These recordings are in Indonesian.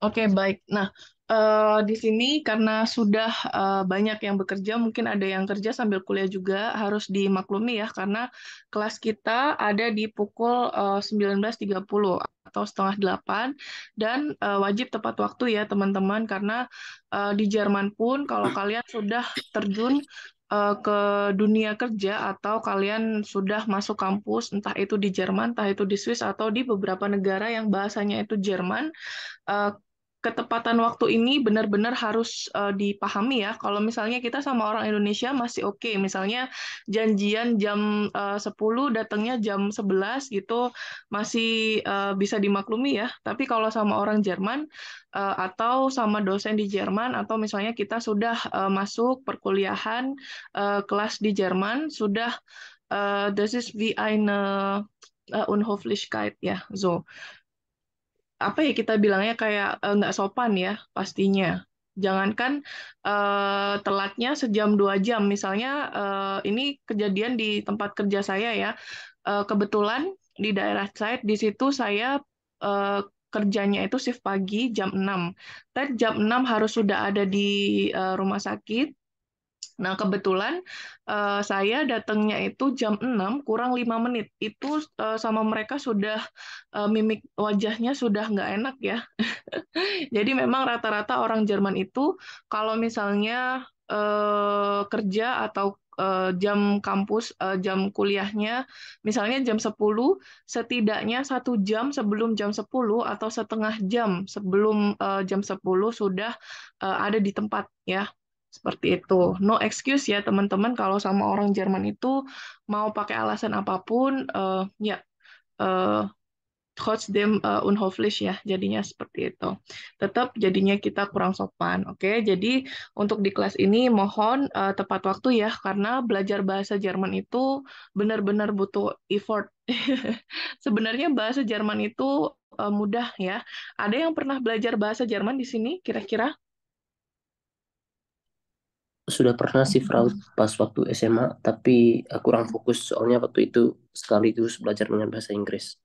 Oke, baik. Nah, di sini karena sudah banyak yang bekerja, mungkin ada yang kerja sambil kuliah juga, harus dimaklumi ya, karena kelas kita ada di pukul 19.30 atau setengah 8, dan wajib tepat waktu ya, teman-teman, karena di Jerman pun kalau kalian sudah terjun ke dunia kerja atau kalian sudah masuk kampus, entah itu di Jerman, entah itu di Swiss, atau di beberapa negara yang bahasanya itu Jerman, eh, ketepatan waktu ini benar-benar harus dipahami ya. Kalau misalnya kita sama orang Indonesia masih oke, misalnya janjian jam 10 datangnya jam 11 gitu masih bisa dimaklumi ya. Tapi kalau sama orang Jerman atau sama dosen di Jerman atau misalnya kita sudah masuk perkuliahan kelas di Jerman sudah das ist wie eine Unhöflichkeit ya. So, apa ya kita bilangnya kayak nggak sopan ya pastinya. Jangankan telatnya sejam 2 jam, misalnya ini kejadian di tempat kerja saya ya. Kebetulan di daerah saya di situ saya eh, kerjanya itu shift pagi jam 6. Dan jam 6 harus sudah ada di rumah sakit. Nah, kebetulan saya datangnya itu jam 6 kurang 5 menit. Itu sama mereka sudah mimik wajahnya sudah nggak enak ya. Jadi memang rata-rata orang Jerman itu kalau misalnya kerja atau jam kampus, jam kuliahnya, misalnya jam 10, setidaknya 1 jam sebelum jam 10 atau setengah jam sebelum jam 10 sudah ada di tempat ya. Seperti itu. No excuse ya teman-teman kalau sama orang Jerman itu mau pakai alasan apapun, ya eh, trotzdem unhöflich ya, jadinya seperti itu. Tetap jadinya kita kurang sopan. Oke, jadi untuk di kelas ini mohon tepat waktu ya, karena belajar bahasa Jerman itu benar-benar butuh effort. Sebenarnya bahasa Jerman itu mudah ya. Ada yang pernah belajar bahasa Jerman di sini kira-kira? Sudah pernah sih fraud pas waktu SMA, tapi kurang fokus soalnya waktu itu sekaligus belajar dengan bahasa Inggris.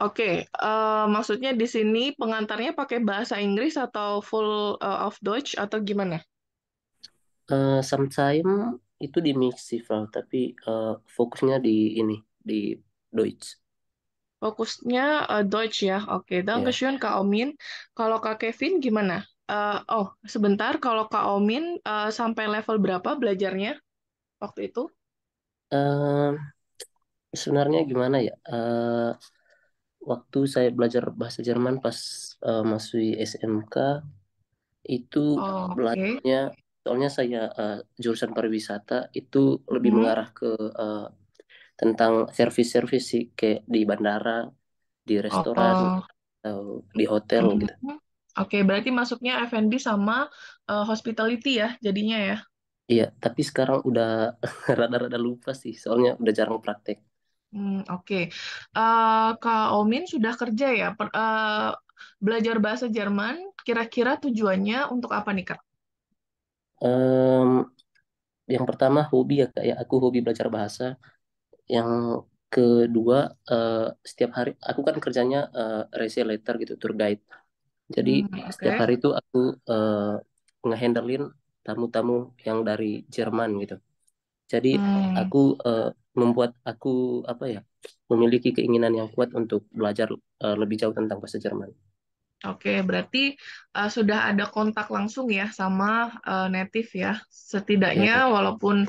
Oke, maksudnya di sini pengantarnya pakai bahasa Inggris atau full of Deutsch atau gimana? Sometimes itu di mix sih fraud, tapi fokusnya di ini, di Deutsch. Fokusnya Deutsch ya. Oke, Ya. Dankeschön Kak Omin. Kalau Kak Kevin gimana? Oh, sebentar. Kalau Kak Omin sampai level berapa belajarnya waktu itu? Eh, Sebenarnya gimana ya? Waktu saya belajar bahasa Jerman pas masuk SMK itu Oh, oke. belajarnya, soalnya saya jurusan pariwisata itu lebih Mhm. mengarah ke tentang servis-servis sih, kayak di bandara, di restoran, Oh, atau di hotel gitu. mhm. Oke, berarti masuknya F&B sama hospitality ya, jadinya ya. Iya, tapi sekarang udah rada-rada lupa sih, soalnya udah jarang praktek. Oke. Kak Omin sudah kerja ya. Belajar bahasa Jerman, kira-kira tujuannya untuk apa nih, Kak? Em, yang pertama hobi ya kayak aku hobi belajar bahasa. Yang kedua, setiap hari aku kan kerjanya reseller gitu, tour guide. Jadi setiap Oke. hari itu aku ngehandlein tamu-tamu yang dari Jerman gitu. Jadi Hmm. aku membuat aku apa ya, memiliki keinginan yang kuat untuk belajar lebih jauh tentang bahasa Jerman. Oke, berarti sudah ada kontak langsung ya sama native ya. Ya, Setidaknya walaupun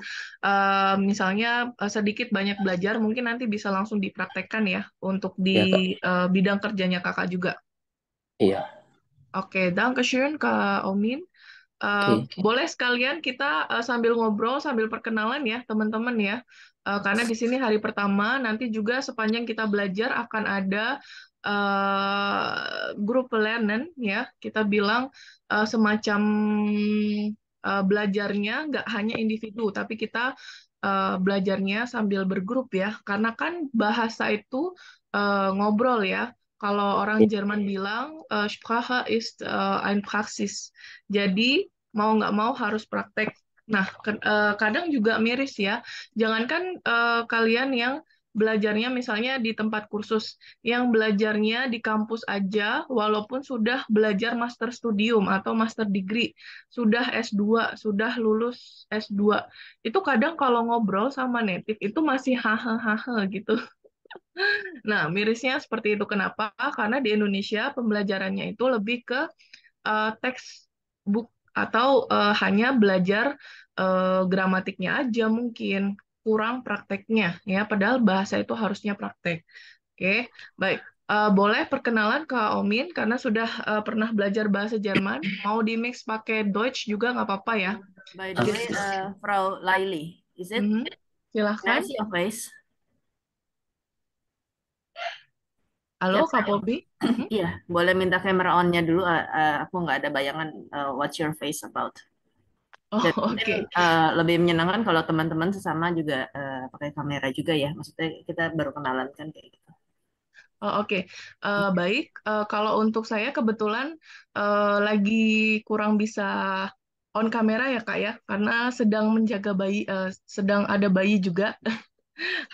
misalnya sedikit banyak belajar, mungkin nanti bisa langsung dipraktekkan ya untuk di ya Kak. bidang kerjanya kakak juga. Iya. Oke, Dankeschön Kak Omin. Oke. Boleh sekalian kita sambil ngobrol, sambil perkenalan ya teman-teman ya. Karena di sini hari pertama, nanti juga sepanjang kita belajar akan ada grup lernen ya. Kita bilang semacam belajarnya nggak hanya individu, tapi kita belajarnya sambil bergrup ya. Karena kan bahasa itu ngobrol ya. Kalau orang Ya. Jerman bilang Sprache ist ein Praxis. Jadi mau nggak mau harus praktek. Nah, kadang juga miris ya. Jangankan kalian yang belajarnya misalnya di tempat kursus, yang belajarnya di kampus aja, walaupun sudah belajar master studium atau master degree, sudah S2, sudah lulus S2, itu kadang kalau ngobrol sama native itu masih hahe gitu. Nah, mirisnya seperti itu. Kenapa? Karena di Indonesia pembelajarannya itu lebih ke textbook atau hanya belajar gramatiknya aja mungkin, kurang prakteknya ya. Padahal bahasa itu harusnya praktek. Oke, baik. Boleh perkenalan ke Omin karena sudah pernah belajar bahasa Jerman. Mau di mix pakai Deutsch juga nggak apa-apa ya. By the way, Frau Laili, is it? Mhm. Can I Silahkan. see your face? Halo, Yes, Kak Popi. Mhm. iya, boleh minta camera on-nya dulu. Aku nggak ada bayangan what's your face about. Oh, Dan mungkin oke. lebih menyenangkan kalau teman-teman sesama juga pakai kamera juga ya. Maksudnya kita baru kenalan kan kayak gitu. Oh, oke. Baik. Kalau untuk saya kebetulan lagi kurang bisa on kamera ya Kak ya, karena sedang menjaga bayi, sedang ada bayi juga,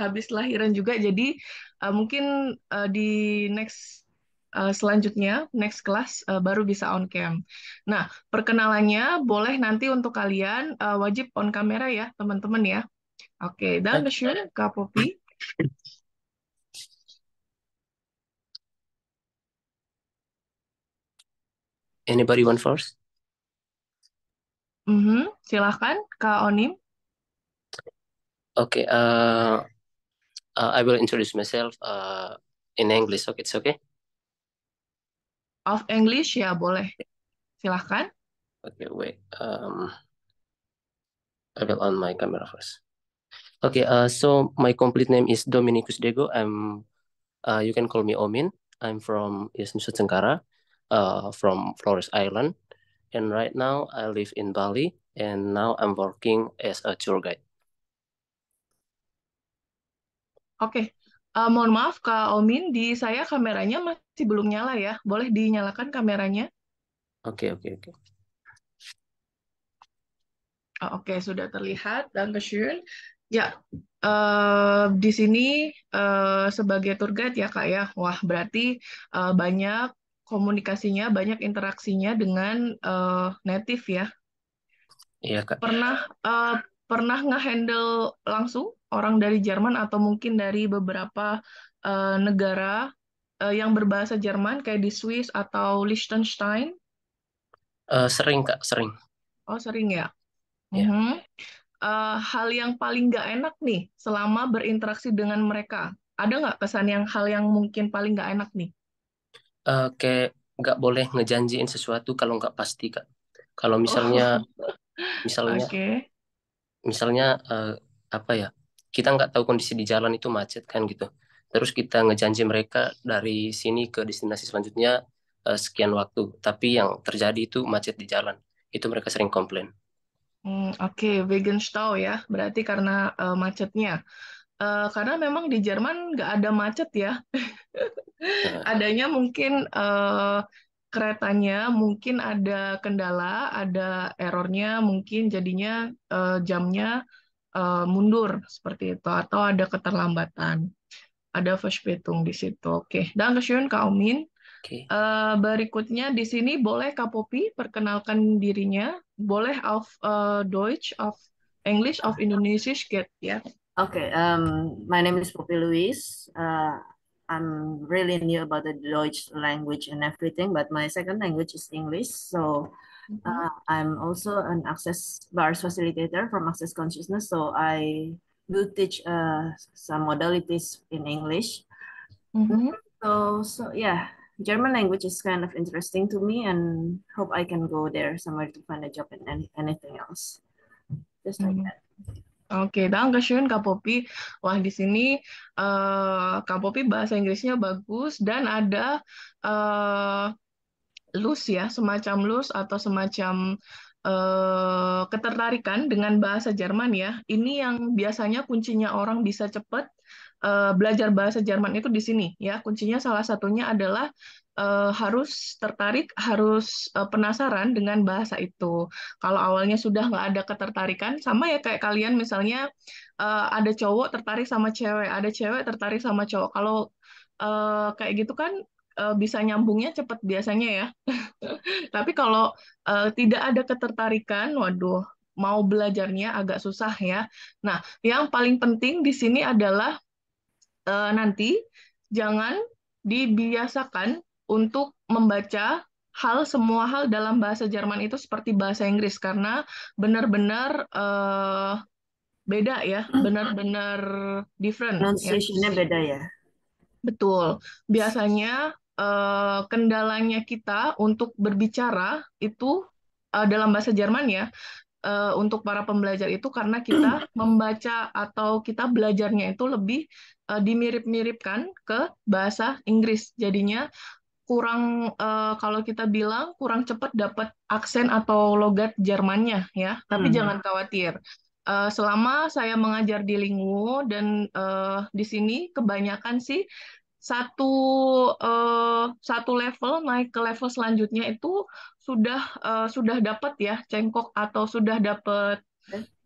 habis lahiran juga. Jadi mungkin di next selanjutnya, next class baru bisa on cam. Nah, perkenalannya boleh nanti untuk kalian wajib on kamera ya, teman-teman ya. Oke, Dankeschön, Kak Popi. Anybody want first? Silahkan, Kak Onim. Okay. I will introduce myself in English. Okay, it's okay. Of English ya boleh. Silahkan. Okay, wait. I will on my camera first. Okay. So my complete name is Dominicus Dego. You can call me Omin. I'm from Nusa Tenggara, from Flores Island, and right now I live in Bali, and now I'm working as a tour guide. Oke. Mohon maaf Kak Omin, di saya kameranya masih belum nyala ya. Boleh dinyalakan kameranya? Okay, okay, okay. Oke, sudah terlihat. Dankeschön. Ya, di sini sebagai tour guide ya Kak ya. Wah, berarti banyak komunikasinya, banyak interaksinya dengan native ya. Iya, Kak. Pernah nge-handle langsung orang dari Jerman atau mungkin dari beberapa negara yang berbahasa Jerman kayak di Swiss atau Liechtenstein? Sering, Kak, sering. Oh, sering ya. Ya. Mhm. Hal yang paling nggak enak nih selama berinteraksi dengan mereka. Ada nggak kesan yang hal yang mungkin paling nggak enak nih? Kayak nggak boleh ngejanjiin sesuatu kalau nggak pasti, Kak. Kalau misalnya, Oh, misalnya, oke. misalnya apa ya? Kita nggak tahu kondisi di jalan itu macet kan gitu. Terus kita ngejanji mereka dari sini ke destinasi selanjutnya sekian waktu, tapi yang terjadi itu macet di jalan. Itu mereka sering komplain. Oke, Vegan Stau ya. Berarti karena macetnya. Karena memang di Jerman nggak ada macet ya. Nah, Adanya mungkin keretanya mungkin ada kendala, ada errornya, mungkin jadinya jamnya mundur seperti itu, atau ada keterlambatan, ada Verspätung di situ. Oke, Dankeschön Kak Omin. oke. Berikutnya di sini boleh Kak Popi perkenalkan dirinya, boleh auf Deutsch, auf English, auf Indonesisch geht ya. Okay, my name is Poppy Louise. I'm really new about the Deutsch language and everything, but my second language is English. So Mhm. I'm also an Access Bars facilitator from Access Consciousness. So I do teach some modalities in English. Mhm. So yeah, German language is kind of interesting to me, and hope I can go there somewhere to find a job and anything else. Just like Mhm. that. Oke, Dankeschön Kak Popi. Wah, di sini Kak Popi bahasa Inggrisnya bagus dan ada eh, lus ya, semacam lus atau semacam ketertarikan dengan bahasa Jerman ya. Ini yang biasanya kuncinya orang bisa cepat belajar bahasa Jerman itu di sini ya. Kuncinya salah satunya adalah harus tertarik, harus penasaran dengan bahasa itu. Kalau awalnya sudah nggak ada ketertarikan, sama ya kayak kalian misalnya ada cowok tertarik sama cewek, ada cewek tertarik sama cowok. Kalau kayak gitu kan bisa nyambungnya cepet biasanya ya. Tapi kalau tidak ada ketertarikan, waduh, mau belajarnya agak susah ya. Nah, yang paling penting di sini adalah nanti jangan dibiasakan untuk membaca semua hal dalam bahasa Jerman itu seperti bahasa Inggris karena benar-benar beda ya, benar-benar different ya. Pronunciation-nya beda ya. Betul. Biasanya kendalanya kita untuk berbicara itu dalam bahasa Jerman ya, untuk para pembelajar itu karena kita membaca atau kita belajarnya itu lebih dimirip-miripkan ke bahasa Inggris. Jadinya kurang kalau kita bilang kurang cepat dapat aksen atau logat Jermannya ya. Tapi Hmm. jangan khawatir. Selama saya mengajar di Lingu dan di sini kebanyakan sih satu satu level naik ke level selanjutnya itu sudah dapat ya cengkok atau sudah dapat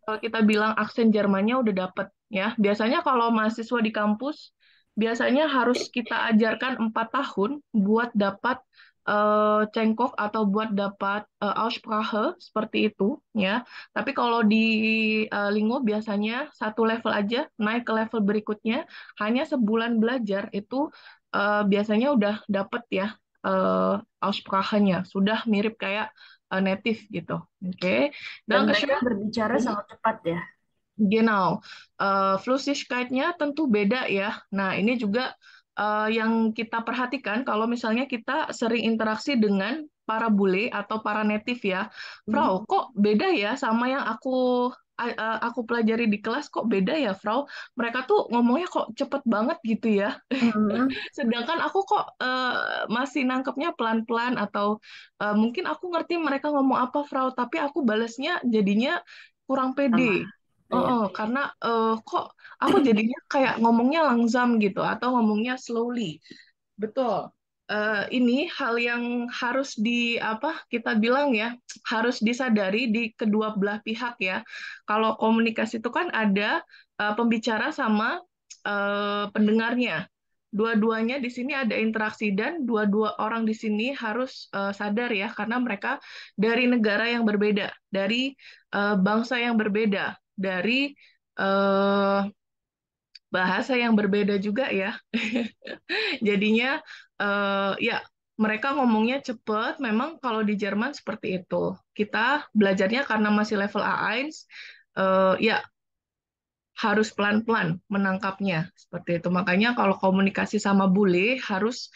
kalau kita bilang aksen Jermannya udah dapet ya. Biasanya kalau mahasiswa di kampus, biasanya harus kita ajarkan 4 tahun buat dapat cengkok atau buat dapat Aussprache seperti itu ya. Tapi kalau di Lingo biasanya satu level aja, naik ke level berikutnya, hanya sebulan belajar itu biasanya udah dapet ya Aussprache-nya. Sudah mirip kayak native gitu. Oke. Dan Dan mereka berbicara sangat cepat ya. Genau. Flüssigkeit-nya tentu beda ya. Nah, ini juga yang kita perhatikan kalau misalnya kita sering interaksi dengan para bule atau para native ya. Frau, kok beda ya sama yang aku pelajari di kelas kok beda ya, Frau? Mereka tuh ngomongnya kok cepet banget gitu ya. Hmm. Sedangkan aku kok masih nangkepnya pelan-pelan atau mungkin aku ngerti mereka ngomong apa, Frau, tapi aku balesnya jadinya kurang Sama. pede. Iya. Karena kok aku jadinya kayak ngomongnya langsam gitu atau ngomongnya slowly. Betul. Ini hal yang harus kita bilang ya, harus disadari di kedua belah pihak ya. Kalau komunikasi itu kan ada pembicara sama pendengarnya. Dua-duanya di sini ada interaksi dan dua-dua orang di sini harus sadar ya karena mereka dari negara yang berbeda, dari bangsa yang berbeda, dari eh, bahasa yang berbeda juga ya. Jadinya ya mereka ngomongnya cepet. Memang kalau di Jerman seperti itu. Kita belajarnya karena masih level A1, ya harus pelan-pelan menangkapnya seperti itu. Makanya kalau komunikasi sama bule harus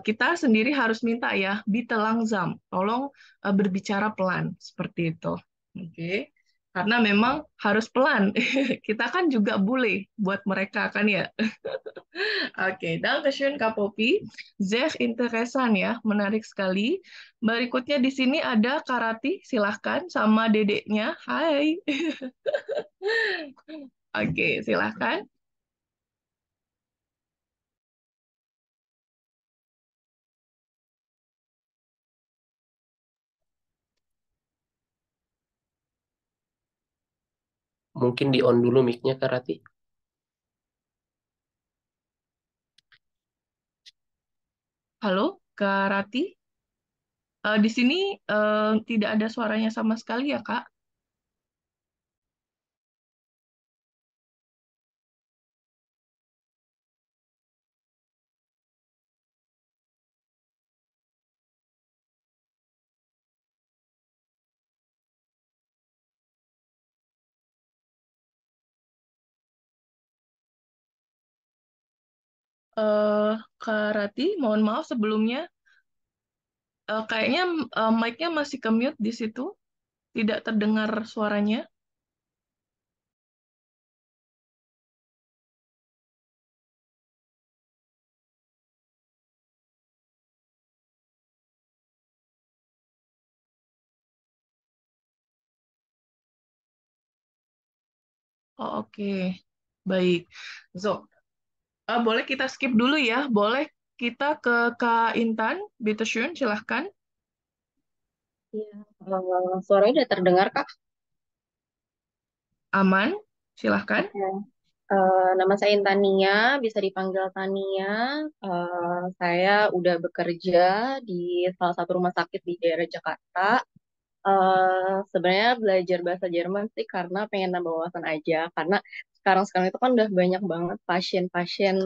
kita sendiri harus minta ya, bitte langsam, tolong berbicara pelan seperti itu. Oke. Karena memang harus pelan. Kita kan juga bule buat mereka kan ya. Oke, Dankeschön Kak Popi. Sehr interessant ya, menarik sekali. Berikutnya di sini ada Karati, silahkan sama dedeknya. Hai. Oke, silahkan. Mungkin di on dulu mic-nya Kak Rati. Halo, Karati. Di sini tidak ada suaranya sama sekali ya, Kak. Karati, mohon maaf sebelumnya. Kayaknya mic-nya masih ke-mute di situ. Tidak terdengar suaranya. Oh, oke. Baik. So, Boleh kita skip dulu ya. Boleh kita ke Kak Intan. Bitteschön, silahkan. Iya, suaranya udah terdengar, Kak. Aman, silahkan. Oke. Nama saya Intania, bisa dipanggil Tania. Saya udah bekerja di salah satu rumah sakit di daerah Jakarta. Sebenarnya belajar bahasa Jerman sih karena pengen nambah wawasan aja. Karena sekarang-sekarang itu kan udah banyak banget pasien-pasien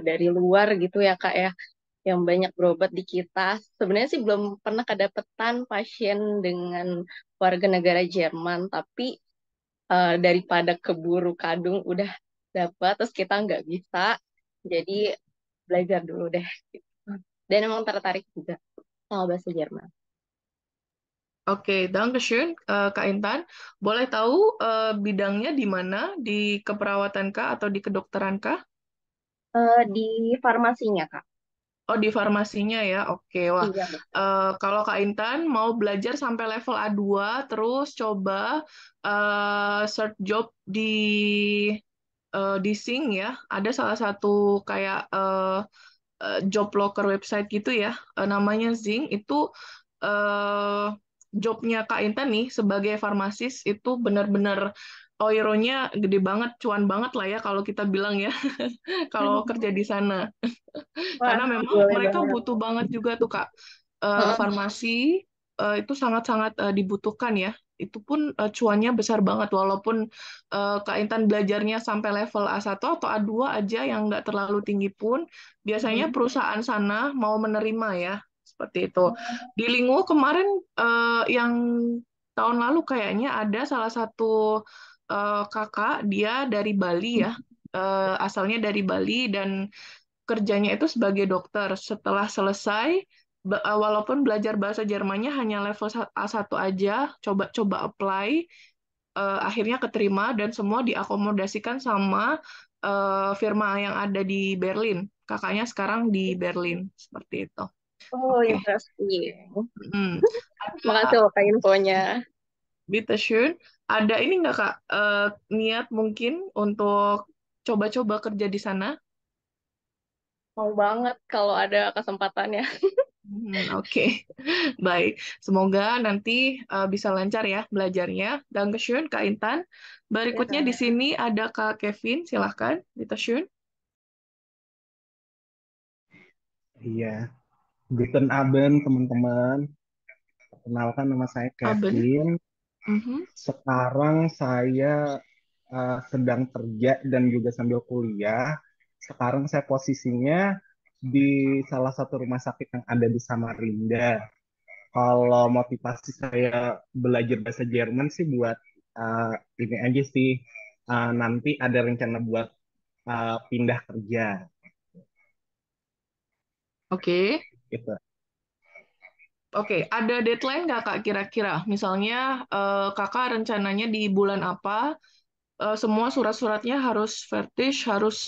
dari luar gitu ya, Kak ya, yang banyak berobat di kita. Sebenarnya sih belum pernah kedapetan pasien dengan warga negara Jerman, tapi daripada keburu kadung udah dapat terus kita nggak bisa, jadi belajar dulu deh gitu. Dan emang tertarik juga sama bahasa Jerman. Oke, Dankeschön, Kak Intan. Boleh tahu bidangnya di mana? Di keperawatan kah atau di kedokteran kah? Di farmasinya, Kak. Oh, di farmasinya ya. Oke, wah. Iya, betul. Kalau Kak Intan mau belajar sampai level A2, terus coba search job di Sing ya. Ada salah satu kayak job locker website gitu ya. Namanya Zing. Itu eh, jobnya Kak Intan nih sebagai farmasis itu benar-benar euronya gede banget, cuan banget lah ya kalau kita bilang ya, kalau kerja di sana. Wah, Karena memang boleh mereka banget. butuh banget juga tuh Kak. Heeh. Farmasi itu sangat-sangat dibutuhkan ya. Itu pun cuannya besar banget walaupun Kak Intan belajarnya sampai level A1 atau A2 aja yang nggak terlalu tinggi pun biasanya Mm. perusahaan sana mau menerima ya. Seperti itu. Di Lingo kemarin yang tahun lalu kayaknya ada salah satu kakak dia dari Bali ya. Asalnya dari Bali dan kerjanya itu sebagai dokter. Setelah selesai, walaupun belajar bahasa Jermannya hanya level A1 aja, coba-coba apply, akhirnya keterima dan semua diakomodasikan sama firma yang ada di Berlin. Kakaknya sekarang di Berlin, seperti itu. Oh, Oke. interesting. Hmm. Makasih Ada loh Kak infonya. Bitteschön. Ada ini nggak Kak, niat mungkin untuk coba-coba kerja di sana? Mau banget kalau ada kesempatannya. Oke. Baik, semoga nanti bisa lancar ya belajarnya. Dankeschön, Kak Intan. Ya, Berikutnya di sini ada Kak Kevin, silahkan. Bitteschön. Iya, Guten Abend teman-teman. Perkenalkan nama saya Aben. Kevin. Mhm. Sekarang saya sedang kerja dan juga sambil kuliah. Sekarang saya posisinya di salah satu rumah sakit yang ada di Samarinda. Kalau motivasi saya belajar bahasa Jerman sih buat uh, ini aja sih. Nanti ada rencana buat pindah kerja Oke. gitu. Oke, ada deadline nggak Kak kira-kira? Misalnya Kakak rencananya di bulan apa? Semua surat-suratnya harus fetish, harus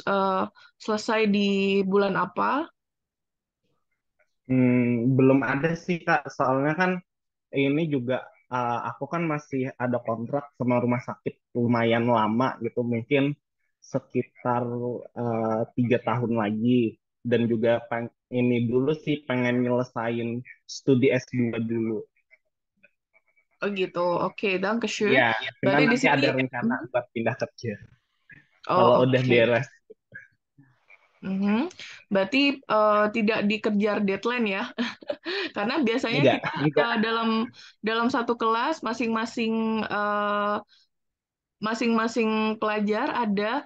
selesai di bulan apa? Belum ada sih Kak, soalnya kan ini juga aku kan masih ada kontrak sama rumah sakit lumayan lama gitu, mungkin sekitar 3 tahun lagi, dan juga ini dulu sih pengen nyelesain studi S2 dulu. Oh gitu. Oke, Dankeschön. Ya, cuman Berarti di nanti sini, ada rencana Mhm. buat pindah kerja kalau Oh udah oke. beres. Mhm. Berarti tidak dikejar deadline ya, karena biasanya Enggak, kita enggak. dalam dalam satu kelas masing-masing pelajar ada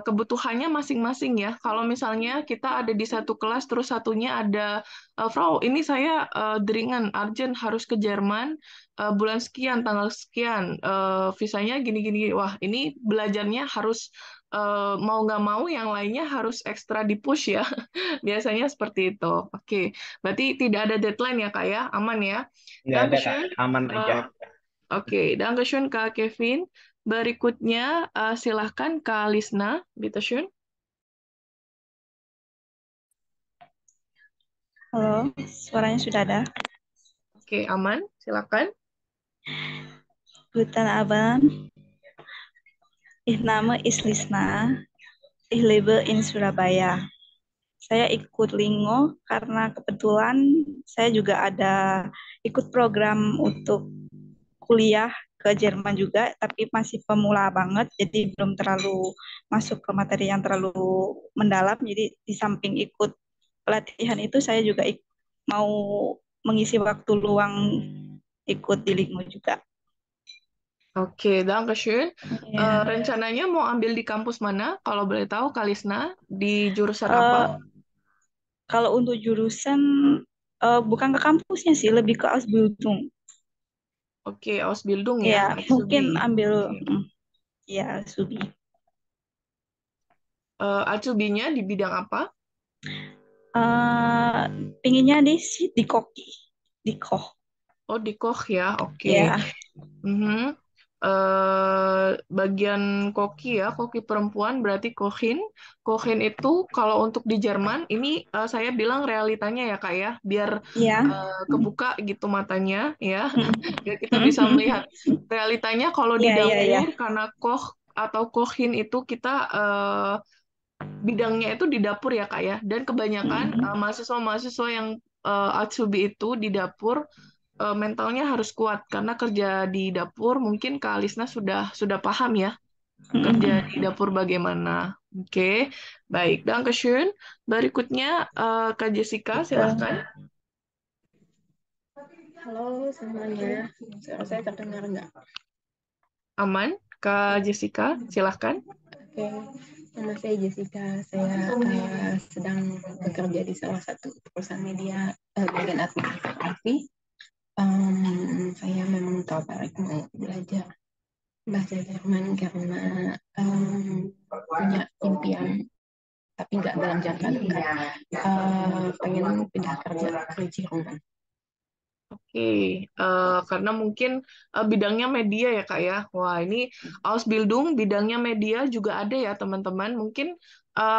kebutuhannya masing-masing ya. Kalau misalnya kita ada di satu kelas, terus satunya ada, Frau, ini saya dringan, urgent harus ke Jerman bulan sekian, tanggal sekian, visanya gini-gini. Wah, ini belajarnya harus mau nggak mau yang lainnya harus ekstra di-push ya. Biasanya seperti itu. Oke, berarti tidak ada deadline ya, Kak ya? Aman ya? Enggak ada Kak, Dankeschön. aman aja. Oke, Dankeschön Kak Kevin. Berikutnya silahkan Kak Lisna, bitteschön. Halo, suaranya sudah ada. Oke, aman, silakan. Guten Abend, ich Name ist Lisna. Ich lebe in Surabaya. Saya ikut Lingo karena kebetulan saya juga ada ikut program untuk kuliah ke Jerman juga, tapi masih pemula banget, jadi belum terlalu masuk ke materi yang terlalu mendalam. Jadi di samping ikut pelatihan itu, saya juga mau mengisi waktu luang ikut di Lingo juga. Oke, Dankeschön. Ya. Rencananya mau ambil di kampus mana? Kalau boleh tahu, Kalisna, di jurusan Eh, apa? Kalau untuk jurusan bukan ke kampusnya sih, lebih ke Ausbildung. Oke, Ausbildung ya, Ya, mungkin Azubi. ambil Oke. ya Subi. Azubinya di bidang apa? Eh Pinginnya di Koki, di Koh. Oh, di Koch ya, oke. Ya, Mhm. Bagian koki ya, koki perempuan berarti kohin. Kohin itu kalau untuk di Jerman, ini saya bilang realitanya ya Kak ya, biar ya. kebuka gitu matanya ya, Mm. biar kita Mm, bisa mm. melihat. Realitanya kalau di Ya, ya, ya. dapur, karena koch atau kohin itu kita bidangnya itu di dapur ya Kak ya, dan kebanyakan Mm. mahasiswa-mahasiswa yang Atsubi itu di dapur mentalnya harus kuat karena kerja di dapur mungkin Kak Alisna sudah paham ya kerja di Mm. dapur bagaimana. Oke, baik. Dankeschön. Berikutnya Kak Jessica, silahkan. Halo semuanya, suara saya terdengar nggak? Aman, Kak Jessica, silahkan. Oke, nama saya Jessica. Saya sedang bekerja di salah satu perusahaan media bagian administrasi. Saya memang tertarik mau belajar bahasa Jerman karena punya impian, tapi nggak dalam jangka dekat. Pengen pindah kerja ke Jerman. Oke, karena mungkin bidangnya media ya Kak ya. Wah, ini Ausbildung bidangnya media juga ada ya teman-teman. Mungkin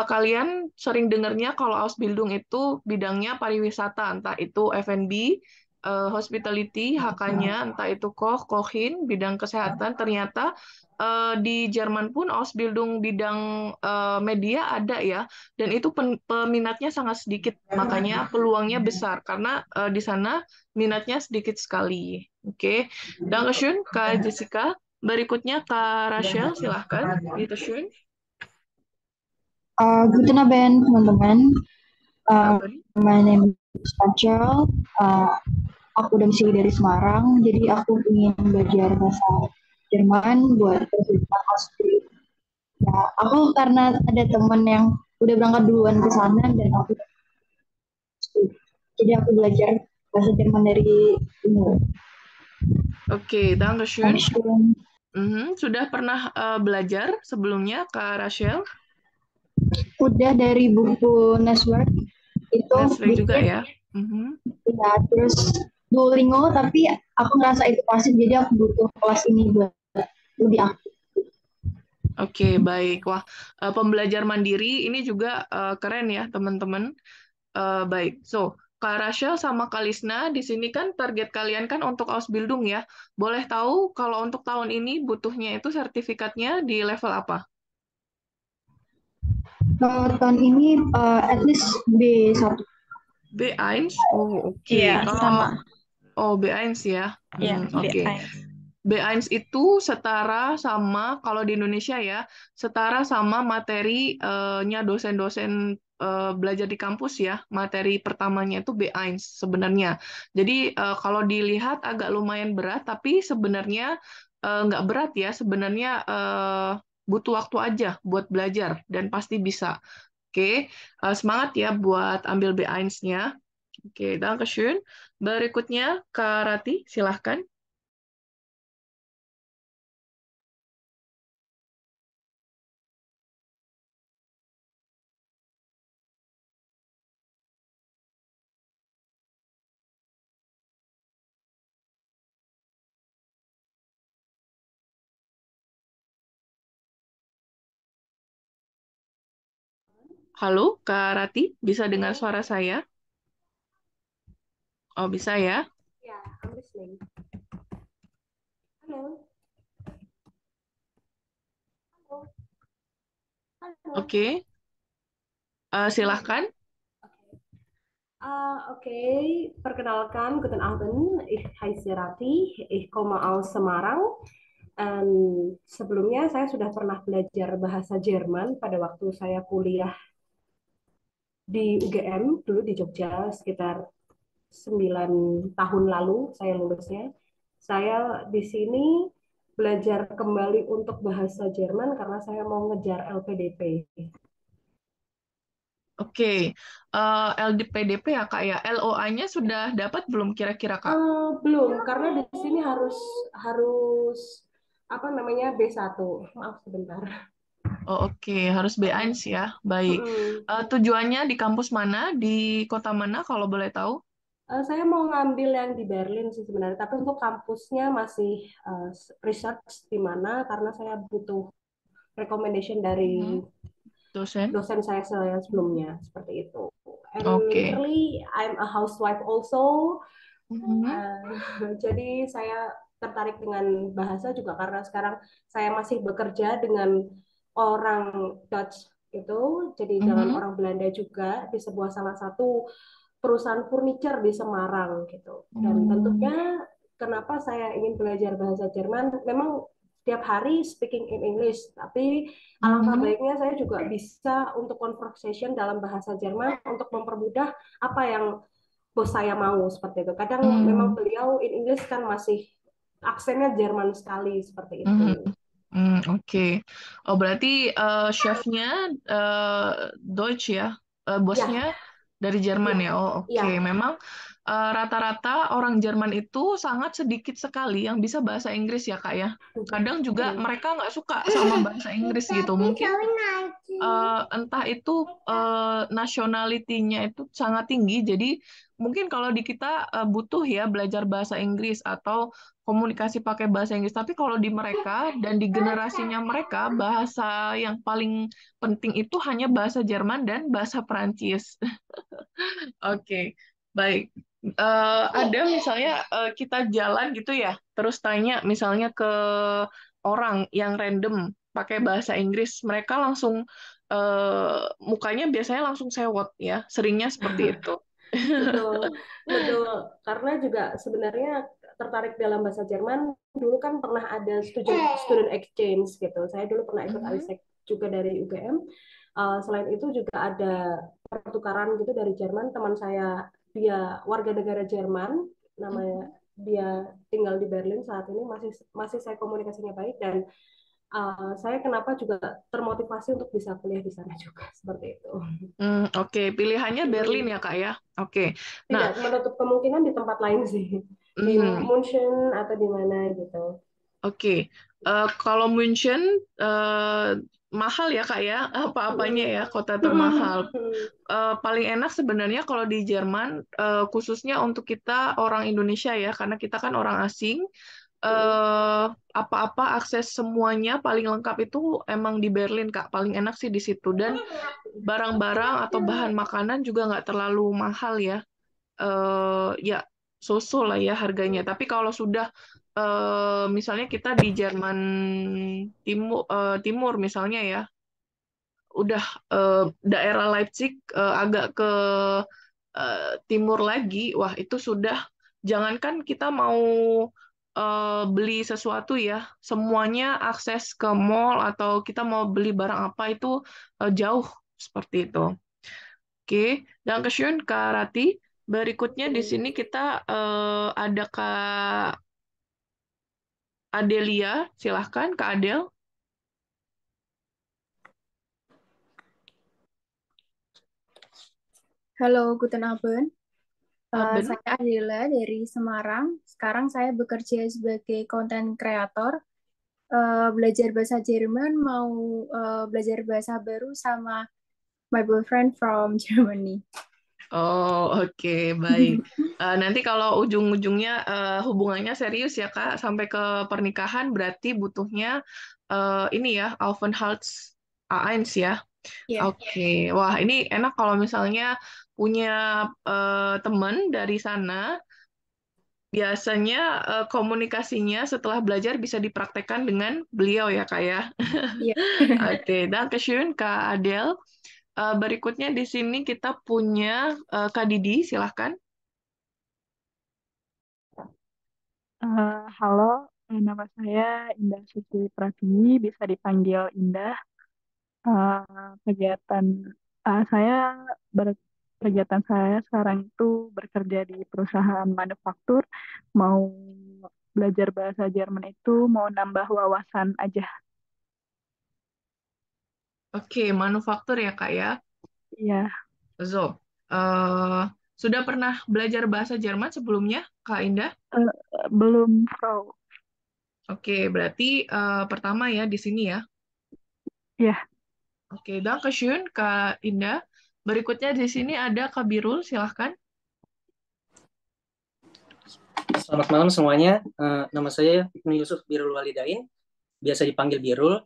kalian sering dengarnya kalau Ausbildung itu bidangnya pariwisata, entah itu F&B, hospitality, HK-nya, entah itu Koch, Kochin, bidang kesehatan. Ternyata di Jerman pun Ausbildung bidang media ada ya. Dan itu peminatnya sangat sedikit, makanya peluangnya besar karena di sana minatnya sedikit sekali. Oke, Dankeschön, Kak Jessica. Berikutnya Kak Rachel, silahkan. Bitteschön. Guten Abend, teman-teman. Abang. My name is Rachel. Aku domisili dari Semarang, jadi aku ingin belajar bahasa Jerman buat persiapan Australia. Ya, aku karena ada teman yang udah berangkat duluan ke sana dan aku jadi aku belajar bahasa Jerman dari ini. Oke, Dankeschön. Sudah pernah belajar sebelumnya, Kak Rachel? Udah dari buku Network itu Netflix juga dikit, ya? ya, terus Duolingo, tapi aku ngerasa itu pasif, jadi aku butuh kelas ini buat lebih aktif. Oke, baik. Wah, pembelajar mandiri ini juga keren ya, teman-teman. Baik, so Kak Rachel sama Kak Lisna, di sini kan target kalian kan untuk Ausbildung ya. Boleh tahu kalau untuk tahun ini butuhnya itu sertifikatnya di level apa? Tahun ini at least B1. B1? Oh, oke. Iya, sama. Oh, B1 ya. Ya, Oke. B1. B1 itu setara sama, kalau di Indonesia ya, setara sama materinya dosen-dosen belajar di kampus ya. Materi pertamanya itu B1 sebenarnya. Jadi kalau dilihat agak lumayan berat, tapi sebenarnya nggak berat ya. Sebenarnya butuh waktu aja buat belajar dan pasti bisa. Oke, semangat ya buat ambil B1-nya. Oke, Dankeschön. Berikutnya, Kak Rati, silahkan. Halo, Kak Rati, bisa dengar suara saya? Oh, bisa ya? Ya, I'm listening. Halo. Halo. Oke, silahkan. Oke, perkenalkan, guten Abend, ich heiße Rati, ich komme aus Semarang. Dan sebelumnya saya sudah pernah belajar bahasa Jerman pada waktu saya kuliah di UGM, dulu di Jogja, sekitar 9 tahun lalu saya lulusnya. Saya di sini belajar kembali untuk bahasa Jerman karena saya mau ngejar LPDP. Oke, LDPDP ya Kak ya. LOA-nya sudah dapat belum kira-kira Kak? Belum, karena di sini harus harus apa namanya B1. Maaf sebentar. Oh, oke, harus B1 ya. Baik. Mm-mm. Tujuannya di kampus mana? Di kota mana kalau boleh tahu? Saya mau ngambil yang di Berlin sih sebenarnya, tapi untuk kampusnya masih research di mana karena saya butuh recommendation dari Dosen? dosen saya sebelumnya seperti itu. And Oke. literally I'm a housewife also. Mhm. Jadi saya tertarik dengan bahasa juga karena sekarang saya masih bekerja dengan orang Dutch itu, jadi dengan Mhm. orang Belanda juga di sebuah salah satu perusahaan furniture di Semarang gitu. Dan tentunya kenapa saya ingin belajar bahasa Jerman, memang tiap hari speaking in English, tapi alangkah baiknya saya juga bisa untuk conversation dalam bahasa Jerman untuk mempermudah apa yang bos saya mau seperti itu. Kadang memang beliau in English kan masih aksennya Jerman sekali seperti itu. Oke. Oh, berarti chefnya Deutsch ya? Ya, Bosnya dari Jerman ya, ya? Oh, oke. ya, Memang rata-rata orang Jerman itu sangat sedikit sekali yang bisa bahasa Inggris ya, Kak ya. Kadang juga betul. mereka nggak suka sama bahasa Inggris gitu. Mungkin entah itu nationality-nya itu sangat tinggi, jadi mungkin kalau di kita butuh ya belajar bahasa Inggris atau komunikasi pakai bahasa Inggris, tapi kalau di mereka dan di generasinya mereka, bahasa yang paling penting itu hanya bahasa Jerman dan bahasa Perancis. Oke, baik. Ada misalnya kita jalan gitu ya, terus tanya misalnya ke orang yang random pakai bahasa Inggris, mereka langsung mukanya biasanya langsung sewot ya, seringnya seperti itu. Betul, betul. Karena juga sebenarnya tertarik dalam bahasa Jerman, dulu kan pernah ada student exchange gitu. Saya dulu pernah ikut ALISEC juga dari UGM. Selain itu juga ada pertukaran gitu dari Jerman. Teman saya dia warga negara Jerman, namanya dia tinggal di Berlin saat ini, masih masih saya komunikasinya baik dan saya kenapa juga termotivasi untuk bisa kuliah di sana juga seperti itu. Oke, pilihannya Berlin ya Kak ya. Oke, nah, Tidak menutup kemungkinan di tempat lain sih, di München atau di mana gitu. Oke. Kalau München mahal ya Kak ya, apa-apanya ya, kota termahal. Paling enak sebenarnya kalau di Jerman, khususnya untuk kita orang Indonesia ya, karena kita kan orang asing, apa-apa akses semuanya paling lengkap itu emang di Berlin Kak, paling enak sih di situ. Dan barang-barang atau bahan makanan juga nggak terlalu mahal ya. Ya so-so lah ya harganya. Tapi kalau sudah misalnya kita di Jerman Timur misalnya ya, udah daerah Leipzig agak ke timur lagi, wah itu sudah jangankan kita mau beli sesuatu ya, semuanya akses ke mall atau kita mau beli barang apa itu jauh seperti itu. Oke, Dankeschön Kak Rati. Berikutnya di sini kita ada Kak Adelia, silahkan Kak Adel. Halo, Guten Abend. Abend. Saya Adela dari Semarang. Sekarang saya bekerja sebagai content creator. Belajar bahasa Jerman, mau belajar bahasa baru sama my boyfriend from Germany. Oh, oke, baik. Nanti kalau ujung-ujungnya hubungannya serius ya, Kak, sampai ke pernikahan berarti butuhnya ini ya, Aufenthalts A1 ya. Yeah. Oke, wah ini enak kalau misalnya punya teman dari sana Biasanya komunikasinya setelah belajar bisa dipraktekkan dengan beliau ya Kak ya. Iya. Oke, Dankeschön Kak Adel. Berikutnya di sini kita punya Kak Didi, silahkan. Halo, nama saya Indah Suci Pratiwi, bisa dipanggil Indah. Kegiatan saya kegiatan saya sekarang itu bekerja di perusahaan manufaktur. Mau belajar bahasa Jerman itu mau nambah wawasan aja. Oke, manufaktur ya Kak ya. Iya, So, eh, sudah pernah belajar bahasa Jerman sebelumnya, Kak Indah? eh, belum Frau. Oke, berarti pertama ya di sini ya. Ya, Oke, Dankeschön, Kak Indah. Berikutnya di sini ada Kak Birul, silahkan. Selamat malam semuanya. Nama saya Ibnu Yusuf Birul Walidain, biasa dipanggil Birul.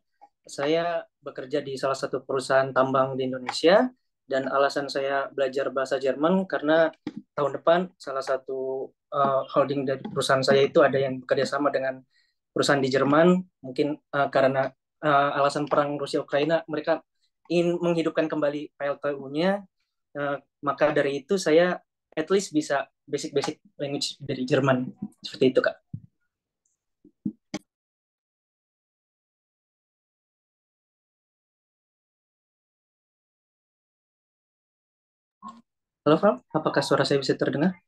Saya bekerja di salah satu perusahaan tambang di Indonesia, dan alasan saya belajar bahasa Jerman karena tahun depan salah satu holding dari perusahaan saya itu ada yang bekerja sama dengan perusahaan di Jerman. Mungkin karena alasan perang Rusia-Ukraina, mereka ingin menghidupkan kembali PLTU-nya. Maka dari itu saya at least bisa basic-basic language dari Jerman. Seperti itu, Kak. Halo, Fram. Apakah suara saya bisa terdengar?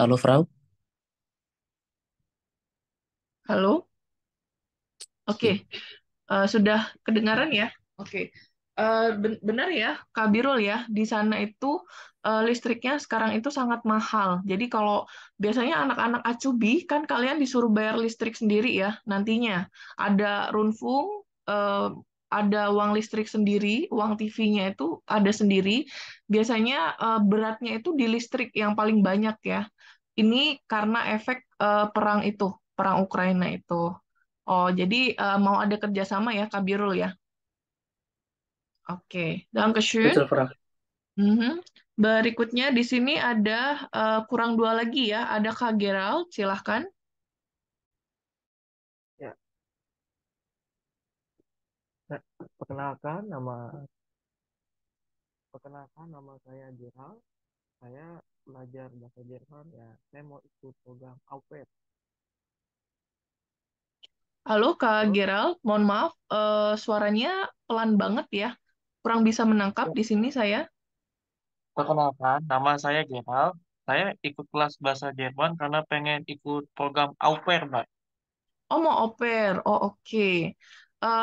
Halo, Frau. Halo? Oke, sudah kedengaran ya? Oke. Benar ya, Kak Birul ya, di sana itu listriknya sekarang itu sangat mahal. Jadi kalau biasanya anak-anak acubi kan kalian disuruh bayar listrik sendiri ya nantinya. Ada Runfung, ada uang listrik sendiri, uang TV-nya itu ada sendiri. Biasanya beratnya itu di listrik yang paling banyak ya. Ini karena efek perang itu, perang Ukraina itu. Oh, jadi mau ada kerjasama ya, Kak Birul ya? Oke, Dankeschön. Betul, Fram. Mhm. Berikutnya di sini ada kurang dua lagi ya, ada Kak Gerald, silahkan. Ya, nah, perkenalkan nama saya Gerald. Saya belajar bahasa Jerman ya. Saya mau ikut program au pair. Halo Kak Terus Gerald, mohon maaf, suaranya pelan banget ya, kurang bisa menangkap ya, di sini saya. perkenalkan, nama saya Gerald. Saya ikut kelas bahasa Jerman karena pengen ikut program au pair, Mbak. Oh, mau au pair. Oh, oke.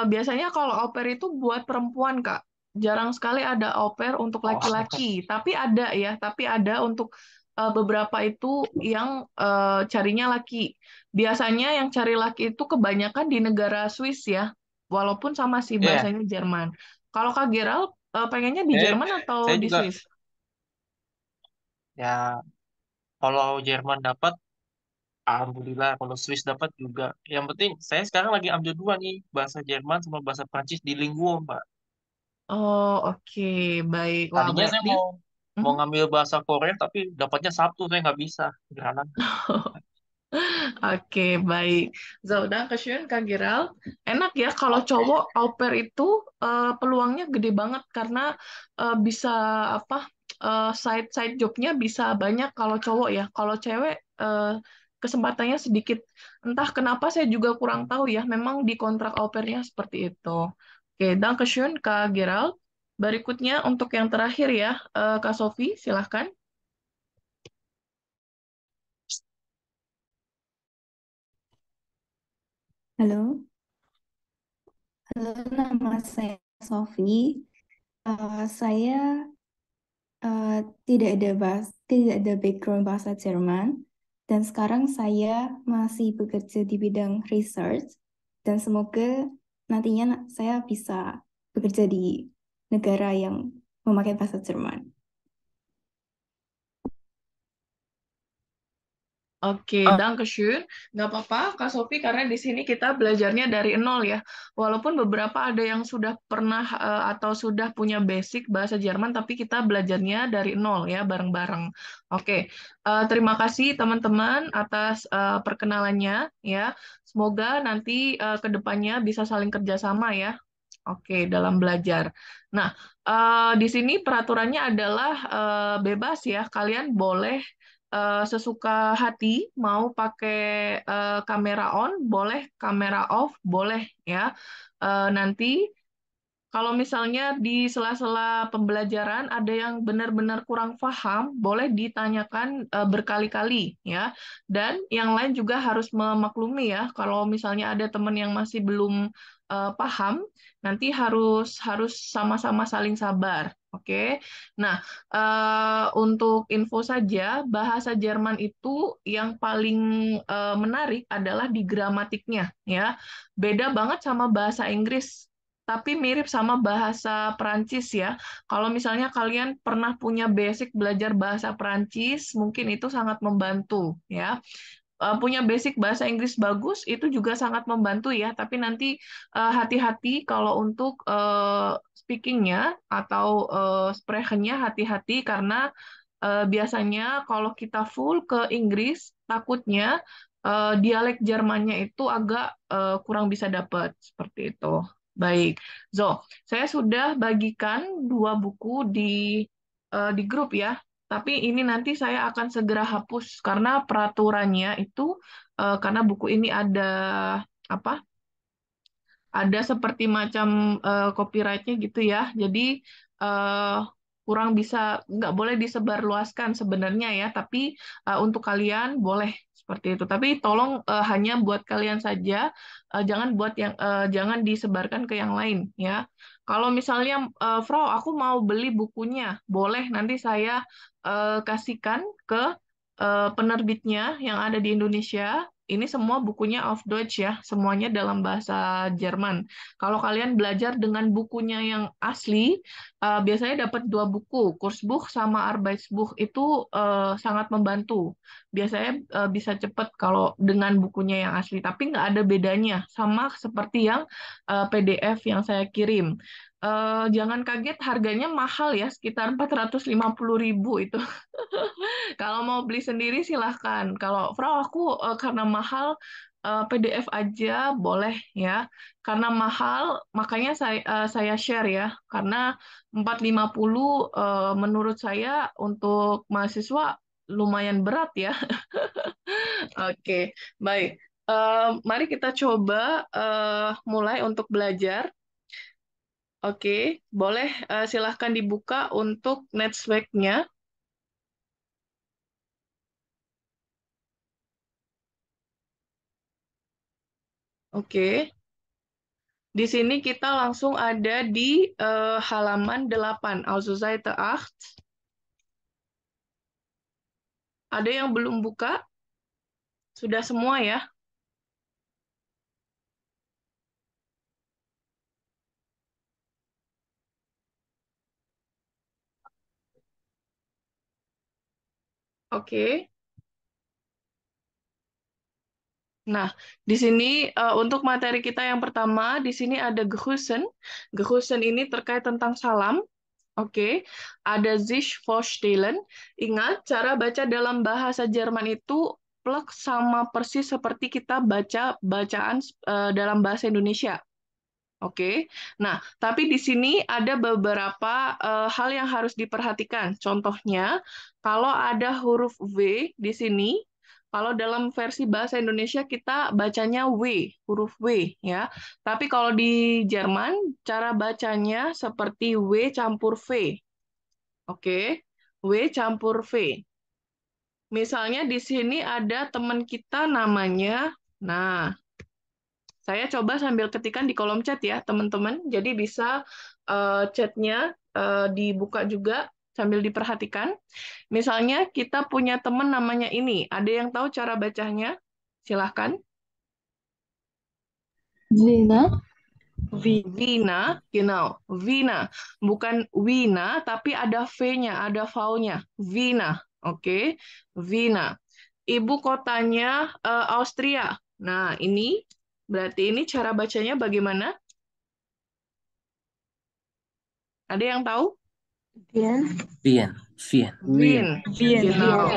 Biasanya kalau au pair itu buat perempuan, Kak. Jarang sekali ada au pair untuk Oh, laki-laki. Tapi ada ya, tapi ada untuk beberapa itu yang carinya laki. Biasanya yang cari laki itu kebanyakan di negara Swiss ya, walaupun sama sih iya. bahasanya Jerman. Kalau Kak Gerald, pengennya di Saya, Jerman atau saya di juga Swiss? ya kalau Jerman dapat, alhamdulillah. Kalau Swiss dapat juga. Yang penting saya sekarang lagi ambil dua nih, bahasa Jerman sama bahasa Prancis di Linguo, Mbak. Oh, oke, baik. Wah, Tadinya saya berarti. mau mau Mhm. ngambil bahasa Korea tapi dapatnya Sabtu saya nggak bisa. Jalan. Oke, baik. Dankeschön, Kak Giral. Enak ya kalau cowok au pair itu peluangnya gede banget karena bisa apa side jobnya bisa banyak kalau cowok ya. Kalau cewek kesempatannya sedikit. Entah kenapa saya juga kurang tahu ya. Memang di kontrak au pairnya seperti itu. Oke, Dankeschön, Kak Giral. Berikutnya untuk yang terakhir ya, Kak Sofi, silahkan. Halo, halo, nama saya Sofi. Saya tidak ada background bahasa Jerman, dan sekarang saya masih bekerja di bidang research, dan semoga nantinya saya bisa bekerja di negara yang memakai bahasa Jerman. Oke, Dankeschön. Nggak apa-apa, Kak Sofi, karena di sini kita belajarnya dari nol ya. Walaupun beberapa ada yang sudah pernah atau sudah punya basic bahasa Jerman, tapi kita belajarnya dari nol ya, bareng-bareng. Oke, terima kasih teman-teman atas perkenalannya ya. Semoga nanti ke depannya bisa saling kerjasama ya. Oke, dalam belajar. Nah, di sini peraturannya adalah bebas ya. Kalian boleh sesuka hati mau pakai kamera on, boleh kamera off, boleh ya. Nanti kalau misalnya di sela-sela pembelajaran ada yang benar-benar kurang paham, boleh ditanyakan berkali-kali ya. Dan yang lain juga harus memaklumi ya. Kalau misalnya ada teman yang masih belum paham, nanti harus harus sama-sama saling sabar. Oke. Nah, untuk info saja, bahasa Jerman itu yang paling menarik adalah di gramatiknya ya. Beda banget sama bahasa Inggris, tapi mirip sama bahasa Perancis ya. Kalau misalnya kalian pernah punya basic belajar bahasa Perancis, mungkin itu sangat membantu ya. Punya basic bahasa Inggris bagus itu juga sangat membantu ya, tapi nanti hati-hati kalau untuk speakingnya atau sprechennya, hati-hati karena biasanya kalau kita full ke Inggris takutnya dialek Jermannya itu agak kurang bisa dapat seperti itu. Baik, saya sudah bagikan 2 buku di grup ya. Tapi ini nanti saya akan segera hapus karena peraturannya itu karena buku ini ada apa? Ada seperti macam copyright-nya gitu ya. Jadi eh, kurang bisa, nggak boleh disebarluaskan sebenarnya ya. Tapi untuk kalian boleh seperti itu. Tapi tolong hanya buat kalian saja, jangan buat yang jangan disebarkan ke yang lain ya. Kalau misalnya Frau, aku mau beli bukunya, boleh nanti saya kasihkan ke penerbitnya yang ada di Indonesia. Ini semua bukunya auf Deutsch ya, semuanya dalam bahasa Jerman. Kalau kalian belajar dengan bukunya yang asli, biasanya dapat 2 buku, Kursbuch sama Arbeitsbuch itu sangat membantu. Biasanya bisa cepat kalau dengan bukunya yang asli, tapi nggak ada bedanya, sama seperti yang PDF yang saya kirim. Jangan kaget harganya mahal ya, sekitar 450.000 itu. Kalau mau beli sendiri silahkan. Kalau Frau aku karena mahal PDF aja boleh ya. Karena mahal makanya saya share ya. Karena 450 menurut saya untuk mahasiswa lumayan berat ya. Oke, baik. Mari kita coba mulai untuk belajar. Oke, boleh silahkan dibuka untuk network-nya. Oke. Di sini kita langsung ada di halaman 8, also Seite 8. Ada yang belum buka? Sudah semua ya? Oke. Nah, di sini untuk materi kita yang pertama, di sini ada Grüßen. Grüßen ini terkait tentang salam. Oke, ada sich vorstellen. Ingat, cara baca dalam bahasa Jerman itu plek sama persis seperti kita baca bacaan dalam bahasa Indonesia. Oke, nah, tapi di sini ada beberapa hal yang harus diperhatikan. Contohnya, kalau ada huruf W di sini, kalau dalam versi bahasa Indonesia kita bacanya W, huruf W ya. Tapi kalau di Jerman, cara bacanya seperti W campur V. Oke, W campur V. Misalnya di sini ada teman kita namanya, nah, saya coba sambil ketikan di kolom chat ya, teman-teman. Jadi bisa chatnya dibuka juga. sambil diperhatikan. Misalnya kita punya teman namanya ini. Ada yang tahu cara bacanya? Silahkan. Zina. Vina, genau. Vina. Bukan Wina, tapi ada V-nya, ada V-nya. Vina. Oke. Vina. Ibu kotanya Austria. Nah, ini berarti ini cara bacanya bagaimana? Ada yang tahu? Vien, Vien. Win, Vien. genau.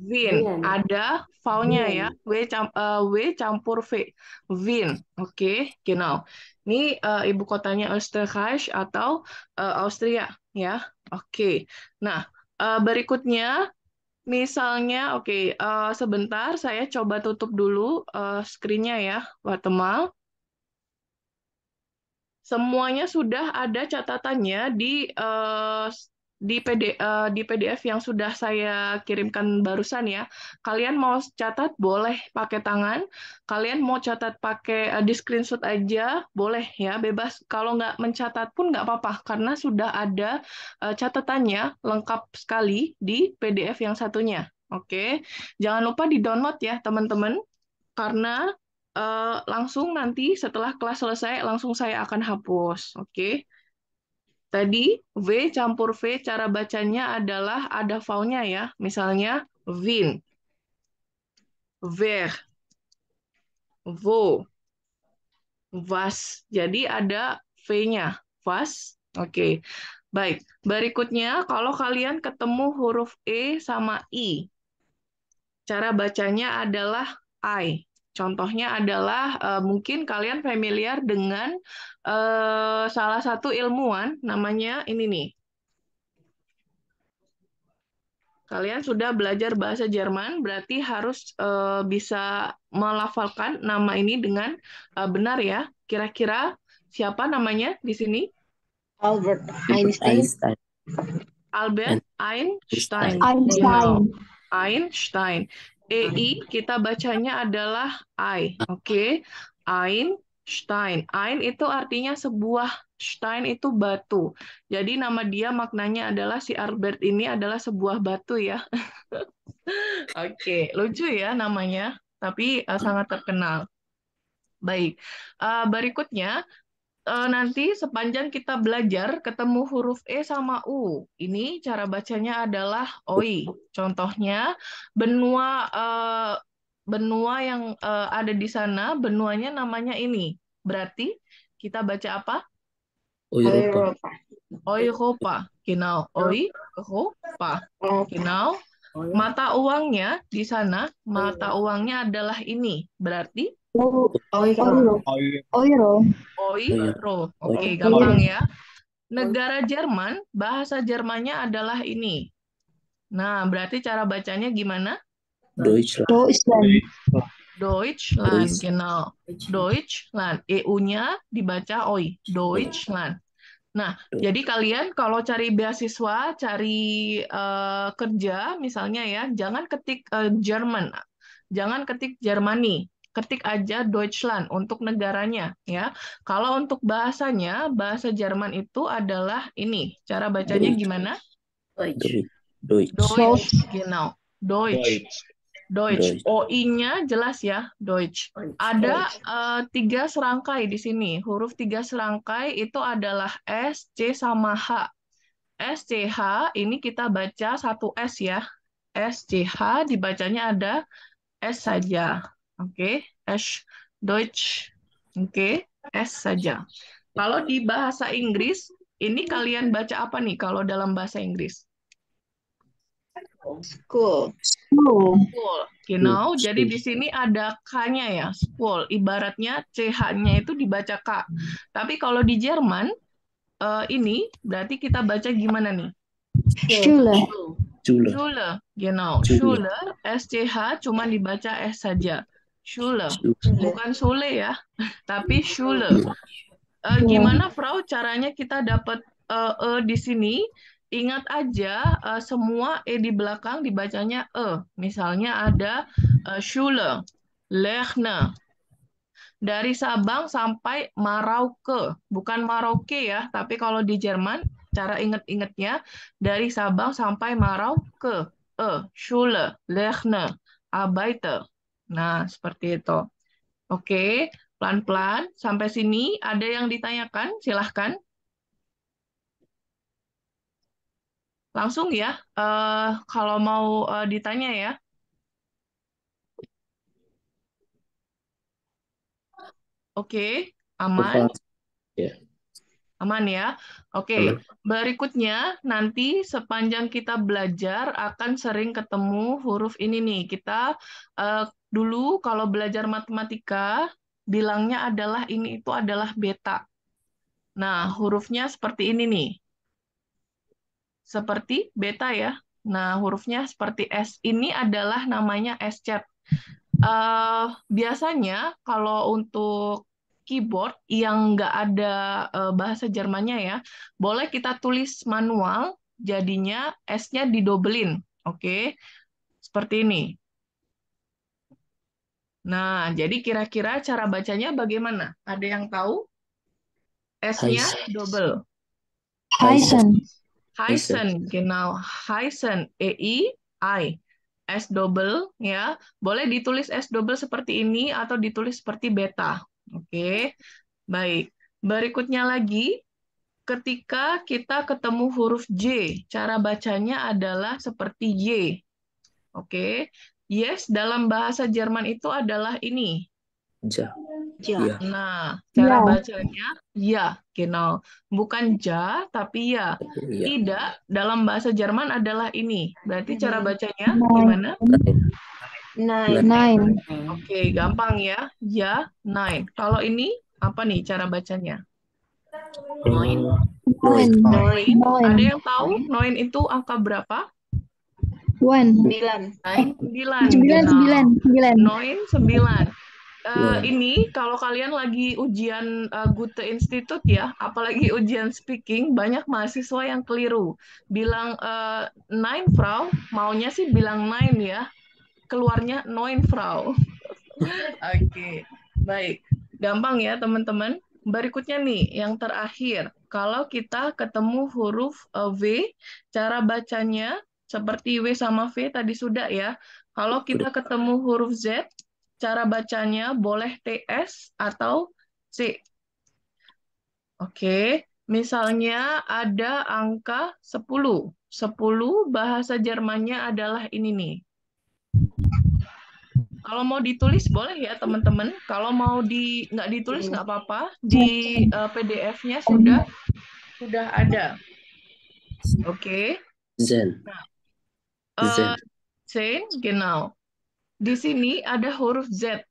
Vien. Win, ada V-nya ya, Vien. W campur V. Win, oke, genau. Ini ibu kotanya Österreich atau Austria ya, oke. Nah, berikutnya, misalnya, oke, sebentar saya coba tutup dulu screen-nya ya, Watemal. Semuanya sudah ada catatannya di PDF yang sudah saya kirimkan barusan ya. Kalian mau catat boleh pakai tangan, kalian mau catat pakai di screenshot aja boleh ya, bebas. Kalau nggak mencatat pun nggak apa-apa karena sudah ada catatannya lengkap sekali di PDF yang satunya. Oke, jangan lupa di-download ya teman-teman karena langsung nanti setelah kelas selesai langsung saya akan hapus. Oke. Tadi V campur V cara bacanya adalah ada vowel-nya ya. Misalnya Vin, Ver, Vo, Was. Jadi ada V-nya. Was. Oke. Baik. Berikutnya kalau kalian ketemu huruf E sama I, cara bacanya adalah I. Contohnya adalah mungkin kalian familiar dengan salah satu ilmuwan namanya ini nih. Kalian sudah belajar bahasa Jerman, berarti harus bisa melafalkan nama ini dengan benar ya. Kira-kira siapa namanya di sini? Albert Einstein. Albert Einstein. Einstein. Einstein. EI kita bacanya adalah I. Oke. Einstein. Ein itu artinya sebuah, Stein itu batu. Jadi nama dia maknanya adalah si Albert ini adalah sebuah batu ya. Oke, lucu ya namanya, tapi sangat terkenal. Baik. Berikutnya nanti sepanjang kita belajar ketemu huruf E sama U. Ini cara bacanya adalah OI. Contohnya benua benua yang ada di sana, benuanya namanya ini. Berarti kita baca apa? Europa. Europa. Genau. Europa. Genau. Mata uangnya di sana, mata uangnya adalah ini. Berarti Euro. Euro. Oke, gampang ya. Negara Jerman, bahasa Jermannya adalah ini. Nah, berarti cara bacanya gimana? Deutschland. Deutschland, genau. Deutschland. EU-nya dibaca OI. Deutschland. Nah, jadi kalian kalau cari beasiswa, cari kerja, misalnya ya, jangan ketik Jerman. Jangan ketik Germany. Ketik aja Deutschland untuk negaranya ya. Kalau untuk bahasanya, bahasa Jerman itu adalah ini. Cara bacanya gimana? Deutsch, genau. Deutsch. OI-nya jelas ya, Deutsch. Ada 3 serangkai di sini. Huruf 3 serangkai itu adalah S, C, sama H. S, C, H ini kita baca satu S ya. S, C, H dibacanya ada S saja. Oke, S, Deutsch. Oke, S saja. Kalau di bahasa Inggris, ini kalian baca apa nih kalau dalam bahasa Inggris? School. School. Genau. Jadi di sini ada K-nya ya, school. Ibaratnya CH-nya itu dibaca K. Tapi kalau di Jerman, ini berarti kita baca gimana nih? Schule. Schule. Genau. Schule, SCH cuma dibaca S saja. Schule. Bukan Sule ya, tapi Schule. Gimana, Frau, caranya kita dapat di sini? Ingat aja, semua E di belakang dibacanya E. Misalnya ada Schule, Lerne. Dari Sabang sampai Marauke. Bukan Marauke ya, tapi kalau di Jerman, Cara inget-ingetnya dari Sabang sampai Merauke. Schule, lernen, arbeiten. Nah, seperti itu. Oke, pelan-pelan. Sampai sini ada yang ditanyakan? Silahkan. Langsung ya, kalau mau ditanya ya. Oke, aman? Ya, Aman ya? Oke, aman. berikutnya nanti sepanjang kita belajar akan sering ketemu huruf ini nih. Kita dulu kalau belajar matematika bilangnya adalah ini itu adalah beta. Nah, hurufnya seperti ini nih. Seperti beta ya. Nah, hurufnya seperti S. Ini adalah namanya S-chat. Biasanya kalau untuk keyboard yang nggak ada bahasa Jermannya ya, boleh kita tulis manual, jadinya S-nya didobelin. Oke, seperti ini. Nah, jadi kira-kira cara bacanya bagaimana? Ada yang tahu? S-nya double. Heisen. Heisen, genau. Heisen, E-I-I. S double, ya. Boleh ditulis S double seperti ini atau ditulis seperti beta. Oke, baik. Berikutnya lagi, ketika kita ketemu huruf J, cara bacanya adalah seperti Y. Oke, yes dalam bahasa Jerman itu adalah ini. Ja. Ja. Iya. Nah, cara Ya. bacanya ya, genau. Bukan ja, tapi ya. Iya. Tidak dalam bahasa Jerman adalah ini. Berarti cara bacanya Nine. gimana? Nine. Nine. Oke, gampang ya. Ya, nine. Kalau ini apa nih cara bacanya? Nine. Nine. Noin. Ada Nine. yang tahu noin itu angka berapa? One. 9. 9. Sembilan. Genau. Sembilan. Sembilan. Noin 9. Nine. Ini kalau kalian lagi ujian Goethe Institut ya, apalagi ujian speaking, banyak mahasiswa yang keliru. Bilang nine Frau, maunya sih bilang nine ya, keluarnya neun Frau. Oke, baik. Gampang ya teman-teman. Berikutnya nih, yang terakhir. Kalau kita ketemu huruf V, cara bacanya seperti W sama V tadi sudah ya. Kalau kita ketemu huruf Z, cara bacanya boleh TS atau C. Oke, misalnya ada angka 10. 10 bahasa Jermannya adalah ini nih. Kalau mau ditulis boleh ya teman-teman. Kalau mau nggak ditulis nggak apa-apa. Di PDF-nya sudah ada. Oke. Zen. Nah, Zen, genau. Di sini ada huruf Z.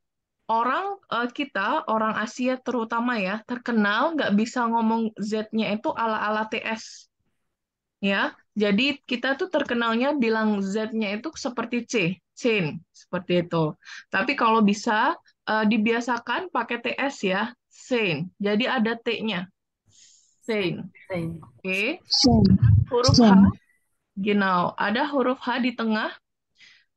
Orang Asia terutama ya, terkenal nggak bisa ngomong Z-nya itu ala-ala TS. Ya, jadi kita tuh terkenalnya bilang Z-nya itu seperti C, chain, seperti itu. Tapi kalau bisa dibiasakan pakai TS ya, chain. Jadi ada T-nya, chain. Oke. Huruf H, genau. Ada huruf H di tengah.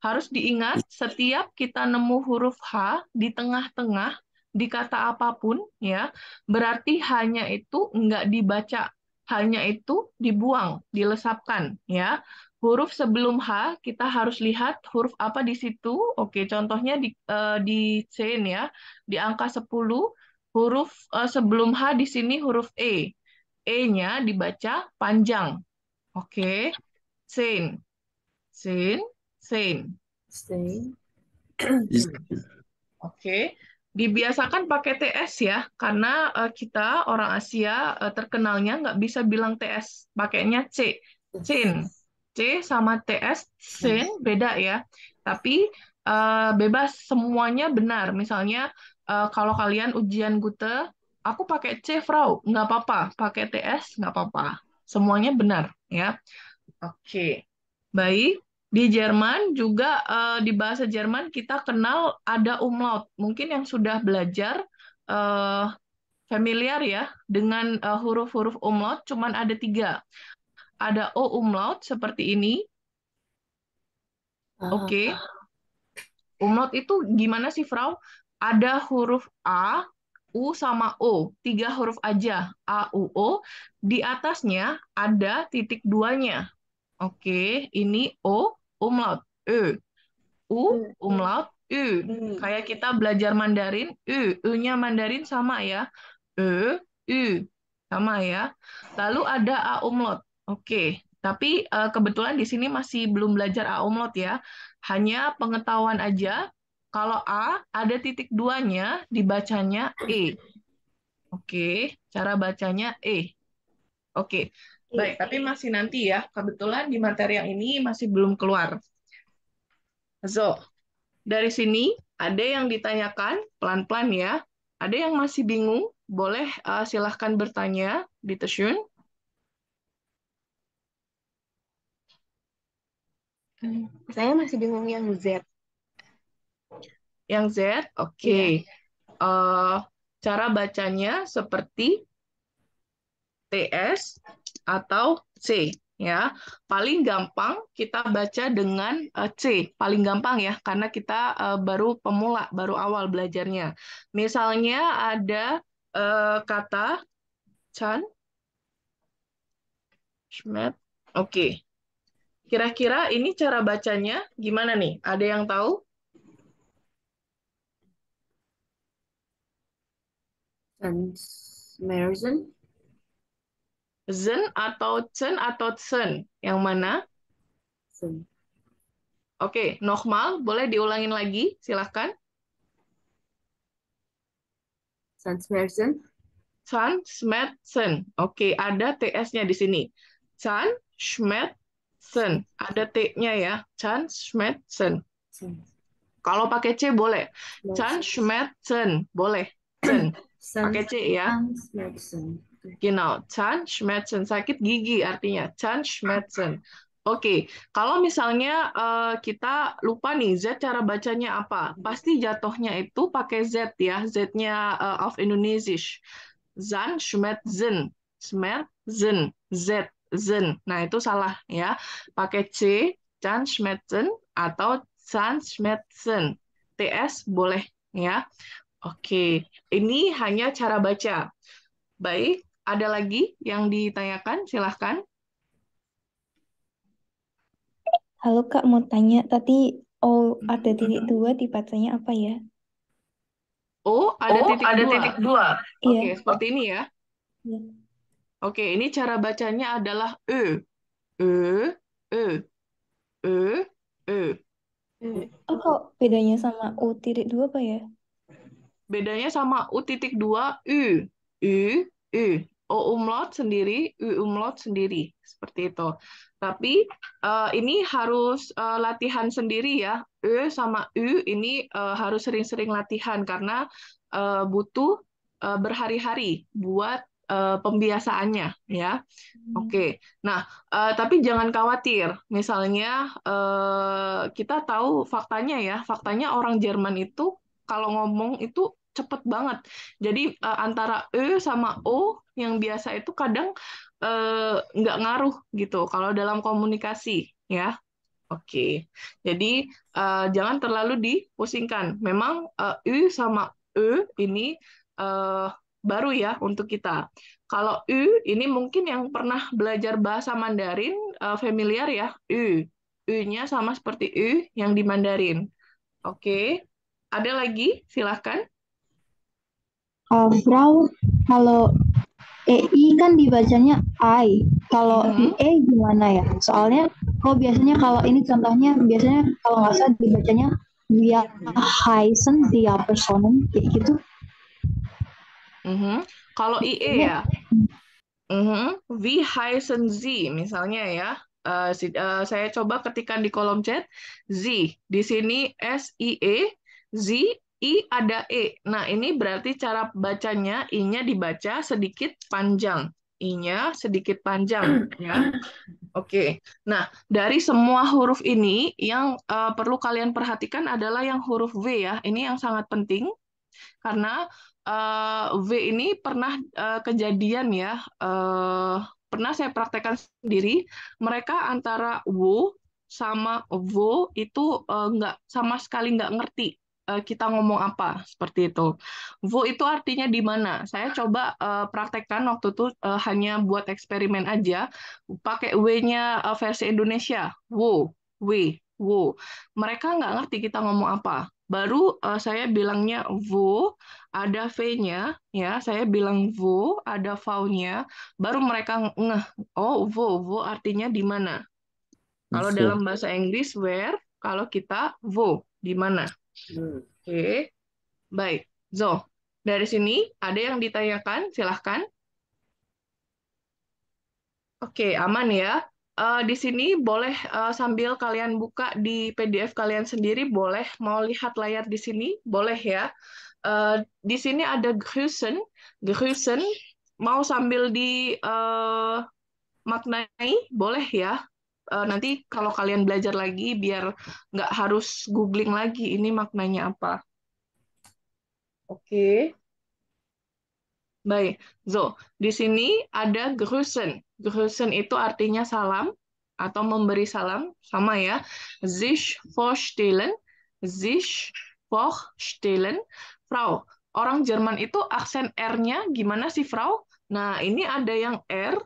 Harus diingat, setiap kita nemu huruf H di tengah-tengah, di kata apapun, ya, berarti hanya itu nggak dibaca, hanya itu dibuang, dilesapkan, ya. Huruf sebelum H, kita harus lihat huruf apa di situ. Oke, contohnya di C ya, di angka 10, huruf sebelum H di sini huruf E. E-nya dibaca panjang. Oke, Sein. Sein. Oke, dibiasakan pakai TS ya, karena kita orang Asia terkenalnya nggak bisa bilang TS, pakainya C, Cin, C sama TS, Sin beda ya. Tapi bebas semuanya benar. Misalnya kalau kalian ujian Gute, aku pakai C, Frau, nggak apa-apa, pakai TS nggak apa-apa, semuanya benar ya. Oke, baik. Di Jerman juga di bahasa Jerman kita kenal ada umlaut. Mungkin yang sudah belajar familiar ya dengan huruf-huruf umlaut, cuman ada 3. Ada O umlaut seperti ini. Oke. Umlaut itu gimana sih, Frau? Ada huruf A, U sama O, 3 huruf aja, A, U, O. Di atasnya ada titik duanya. Oke, ini O, umlaut, Ö. U, umlaut, U. Kayak kita belajar Mandarin, U. U-nya Mandarin sama ya. Ö, U. Sama ya. Lalu ada A umlaut. Oke, tapi kebetulan di sini masih belum belajar A umlaut ya. Hanya pengetahuan aja. Kalau A ada titik duanya, dibacanya E. Oke, cara bacanya E. Oke, baik. Tapi masih nanti ya. Kebetulan di materi yang ini masih belum keluar. So, dari sini ada yang ditanyakan pelan-pelan ya. Ada yang masih bingung, boleh silahkan bertanya di Teshun. Saya masih bingung yang Z. Yang Z, oke. Iya. Cara bacanya seperti TS atau C ya. Paling gampang kita baca dengan C, paling gampang ya karena kita baru pemula, baru awal belajarnya. Misalnya ada kata Chan, Schmidt. Oke. Kira-kira ini cara bacanya gimana nih? Ada yang tahu? Transmersen. Zen atau Chen atau Tsen? Yang mana? Sen. Oke, nochmal, boleh diulangin lagi? Silahkan. Transmersen. Chan, Schmidt, Sen. Oke, ada TS-nya di sini. Chan, Schmidt, Sen. Ada T-nya ya. Chan, Schmidt, Sen. Sen. Kalau pakai C boleh. Chan, Schmidt, Sen. Boleh. Sen. Pakai C ya. Transmersen. Genau, Zahnschmerzen, sakit gigi artinya Zahnschmerzen. Oke, kalau misalnya kita lupa nih Z cara bacanya apa, pasti jatuhnya itu pakai Z ya, Z-nya auf Indonesisch. Zahnschmerzen, Schmerzen, Z, Zen. Nah itu salah ya, pakai C, Zahnschmerzen atau Zahnschmerzen. TS boleh ya. Oke, ini hanya cara baca. Baik, ada lagi yang ditanyakan? Silahkan. Halo Kak, mau tanya, tadi ada titik 2 dibacanya apa ya? Oh, ada titik dua. Oke, Iya. seperti ini ya. Iya. Oke, ini cara bacanya adalah E. E, E, E, E. Oh, kok bedanya sama U titik 2 apa ya? Bedanya sama U titik 2, U. U, U. O umlaut sendiri, U umlaut sendiri. Seperti itu. Tapi ini harus latihan sendiri ya. E sama U ini harus sering-sering latihan karena butuh berhari-hari buat pembiasaannya ya. Oke. Nah, tapi jangan khawatir. Misalnya kita tahu faktanya ya, faktanya orang Jerman itu kalau ngomong itu cepet banget. Jadi antara E sama O yang biasa itu kadang nggak ngaruh gitu kalau dalam komunikasi ya. Oke, jadi jangan terlalu dipusingkan. Memang U sama E ini baru ya untuk kita. Kalau U ini mungkin yang pernah belajar bahasa Mandarin familiar ya, U. U-nya sama seperti U yang di Mandarin. Oke, ada lagi? Silahkan. Frau, kalau EI kan dibacanya I. Kalau IE gimana ya? Soalnya kok biasanya kalau ini contohnya biasanya kalau nggak salah dibacanya via heißen dia Personen kayak gitu. Kalau IE ya, wie heißen Sie misalnya ya. Saya coba ketikkan di kolom chat Sie. Di sini SIE, Sie, I ada E. Nah, ini berarti cara bacanya I-nya dibaca sedikit panjang. I-nya sedikit panjang ya. Oke. Nah, dari semua huruf ini yang perlu kalian perhatikan adalah yang huruf V ya. Ini yang sangat penting karena V ini pernah kejadian ya. Pernah saya praktekkan sendiri, mereka antara wo sama vo itu nggak sama sekali nggak ngerti kita ngomong apa, seperti itu. Wo itu artinya di mana. Saya coba praktekkan waktu itu hanya buat eksperimen aja, pakai W-nya versi Indonesia. Wo, we, wo. Mereka nggak ngerti kita ngomong apa. Baru saya bilangnya wo, ada V-nya, ya. Saya bilang wo, ada V-nya. Baru mereka ngeh, oh wo artinya di mana. Kalau Info. dalam bahasa Inggris where, kalau kita wo, di mana. Oke, baik. So, dari sini ada yang ditanyakan, silahkan. Oke, aman ya. Di sini boleh sambil kalian buka di PDF kalian sendiri, boleh mau lihat layar di sini, boleh ya. Di sini ada Grüßen, Grüßen mau sambil di maknai, boleh ya. Nanti kalau kalian belajar lagi, biar nggak harus googling lagi ini maknanya apa. Oke. Baik, so di sini ada Grüßen. Grüßen itu artinya salam atau memberi salam, sama ya. Sich vorstellen, sich vorstellen, Frau. Orang Jerman itu aksen R-nya gimana sih, Frau? Nah, ini ada yang R,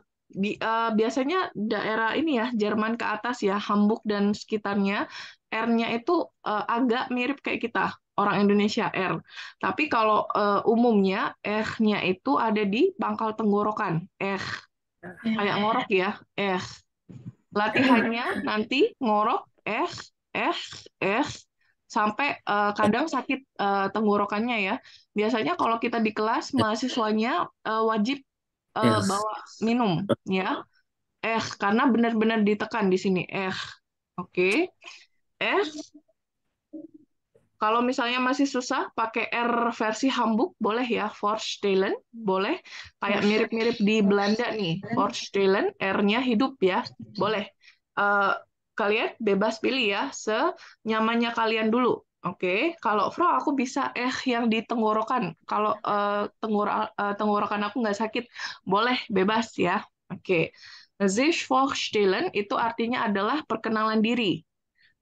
biasanya daerah ini ya, Jerman ke atas ya, Hamburg dan sekitarnya, R-nya itu agak mirip kayak kita, orang Indonesia R. Tapi kalau umumnya nya itu ada di pangkal tenggorokan. Kayak ngorok ya. Latihannya nanti ngorok eh sampai kadang sakit tenggorokannya ya. Biasanya kalau kita di kelas mahasiswanya wajib bawa minum ya. Karena benar-benar ditekan di sini. Oke. Kalau misalnya masih susah, pakai R versi Hamburg, boleh ya, Vorstellen, boleh. Kayak mirip-mirip di Belanda nih, Vorstellen, R-nya hidup ya, boleh. Kalian bebas pilih ya, senyamannya kalian dulu. Oke, kalau Frau aku bisa yang di tenggorokan. Kalau tenggorokan aku nggak sakit, boleh bebas ya. Oke, sich vorstellen itu artinya adalah perkenalan diri.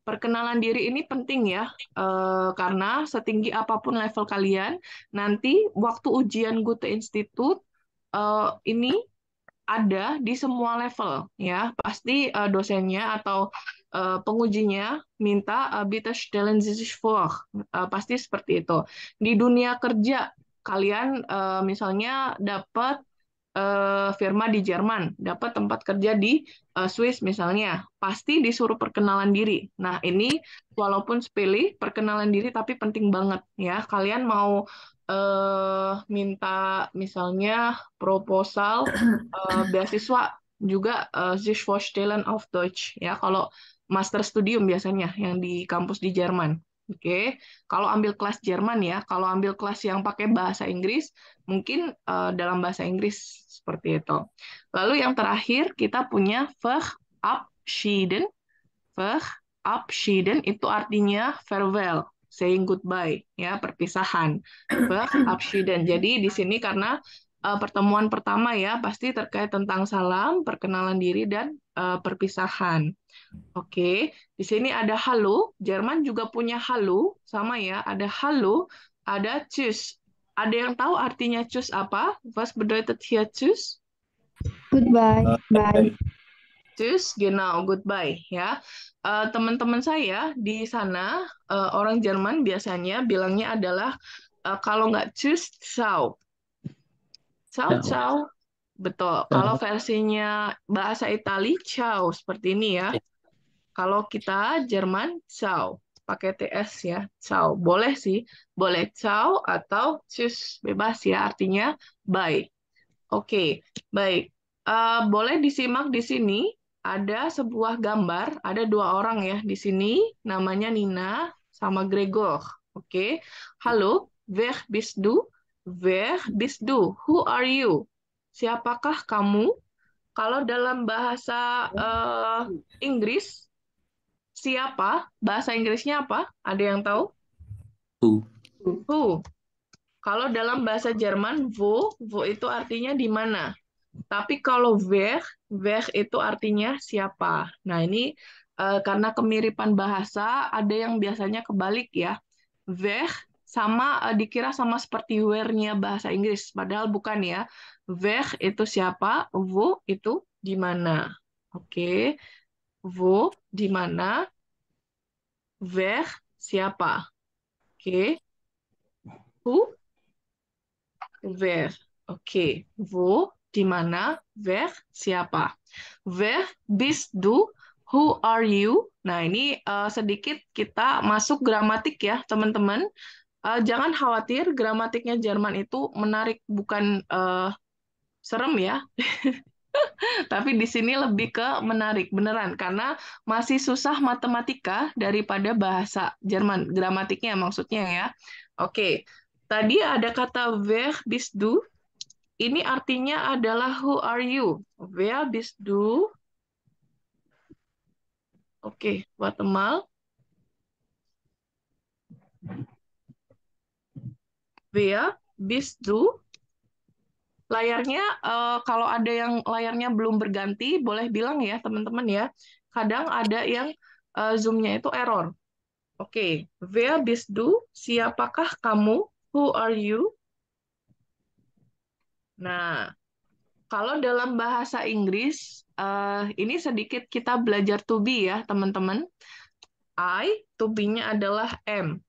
Perkenalan diri ini penting ya, karena setinggi apapun level kalian, nanti waktu ujian Goethe Institut ini ada di semua level ya. Pasti dosennya atau pengujinya minta bitte stellen Sie sich vor. Pasti seperti itu. Di dunia kerja kalian misalnya dapat firma di Jerman, dapat tempat kerja di Swiss misalnya, pasti disuruh perkenalan diri. Nah, ini walaupun sepele, perkenalan diri tapi penting banget ya. Kalian mau minta misalnya proposal beasiswa juga sich Vorstellen auf Deutsch ya. Kalau master studium biasanya yang di kampus di Jerman. Oke, kalau ambil kelas Jerman ya, kalau ambil kelas yang pakai bahasa Inggris, mungkin dalam bahasa Inggris seperti itu. Lalu yang terakhir kita punya verabschieden. Verabschieden itu artinya farewell, saying goodbye, ya perpisahan. Verabschieden. Jadi di sini karena pertemuan pertama ya pasti terkait tentang salam, perkenalan diri dan perpisahan. Oke, di sini ada halo. Jerman juga punya halo, sama ya. Ada halo, ada tschüss. Ada yang tahu artinya tschüss apa? Was bedeutet hier tschüss? Goodbye. Bye. Tschüss, genau, goodbye ya. Teman-teman saya di sana orang Jerman biasanya bilangnya adalah kalau nggak tschüss, ciao. Ciao, ciao. Betul. Kalau versinya bahasa Itali, ciao seperti ini ya. Kalau kita Jerman, ciao. Pakai TS ya, ciao. Boleh sih, boleh ciao atau tschüss, bebas ya, artinya bye. Oke, baik. Boleh disimak di sini, ada sebuah gambar, ada dua orang ya di sini, namanya Nina sama Gregor. Oke, halo, wer bist du? Wer bist du? Who are you? Siapakah kamu? Kalau dalam bahasa Inggris, siapa? Bahasa Inggrisnya apa? Ada yang tahu? Who. Kalau dalam bahasa Jerman, wo itu artinya di mana. Tapi kalau wer itu artinya siapa. Nah, ini karena kemiripan bahasa, ada yang biasanya kebalik ya. Where sama dikira sama seperti where-nya bahasa Inggris, padahal bukan ya. Where itu siapa, wo itu di mana. Oke, wo di mana, where siapa. Oke, who, where. Oke, wo di mana, where siapa. Where bist du, who are you. Nah, ini sedikit kita masuk gramatik ya, teman-teman. Jangan khawatir, gramatiknya Jerman itu menarik, bukan serem ya. Tapi di sini lebih ke menarik, beneran. Karena masih susah matematika daripada bahasa Jerman. Gramatiknya maksudnya ya. Oke, tadi ada kata wer bist du. Ini artinya adalah who are you. Wer bist du? Oke, warte mal. Wer bist du? Layarnya, kalau ada yang layarnya belum berganti, boleh bilang ya teman-teman ya. Kadang ada yang Zoom-nya itu error. Oke, wer bist du? Siapakah kamu? Who are you? Nah, kalau dalam bahasa Inggris, ini sedikit kita belajar to be ya teman-teman. I, to be-nya adalah am.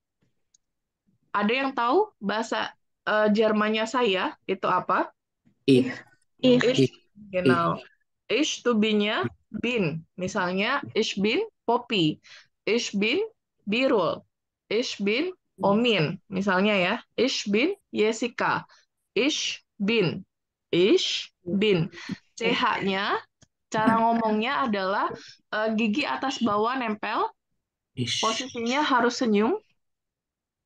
Ada yang tahu bahasa Jermannya saya itu apa? Ich. Ich, genau. Ich to be-nya bin. Misalnya, ich bin Poppy. Ich bin Birul. Ich bin Omin. Misalnya ya. Ich bin Jessica. Ich bin. Ich bin. CH-nya, cara ngomongnya adalah gigi atas bawah nempel. Posisinya harus senyum.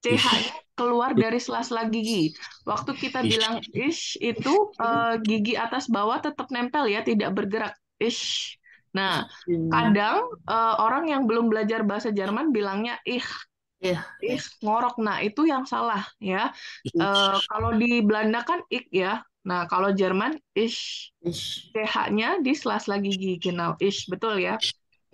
CH-nya keluar dari sela-sela gigi. Waktu kita bilang ish itu gigi atas bawah tetap nempel ya, tidak bergerak. Ish. Nah, kadang orang yang belum belajar bahasa Jerman bilangnya ih, ngorok. Nah, itu yang salah ya. Kalau di Belanda kan ik ya. Nah, kalau Jerman ish. CH-nya di sela-sela gigi. Genau, ish, betul ya.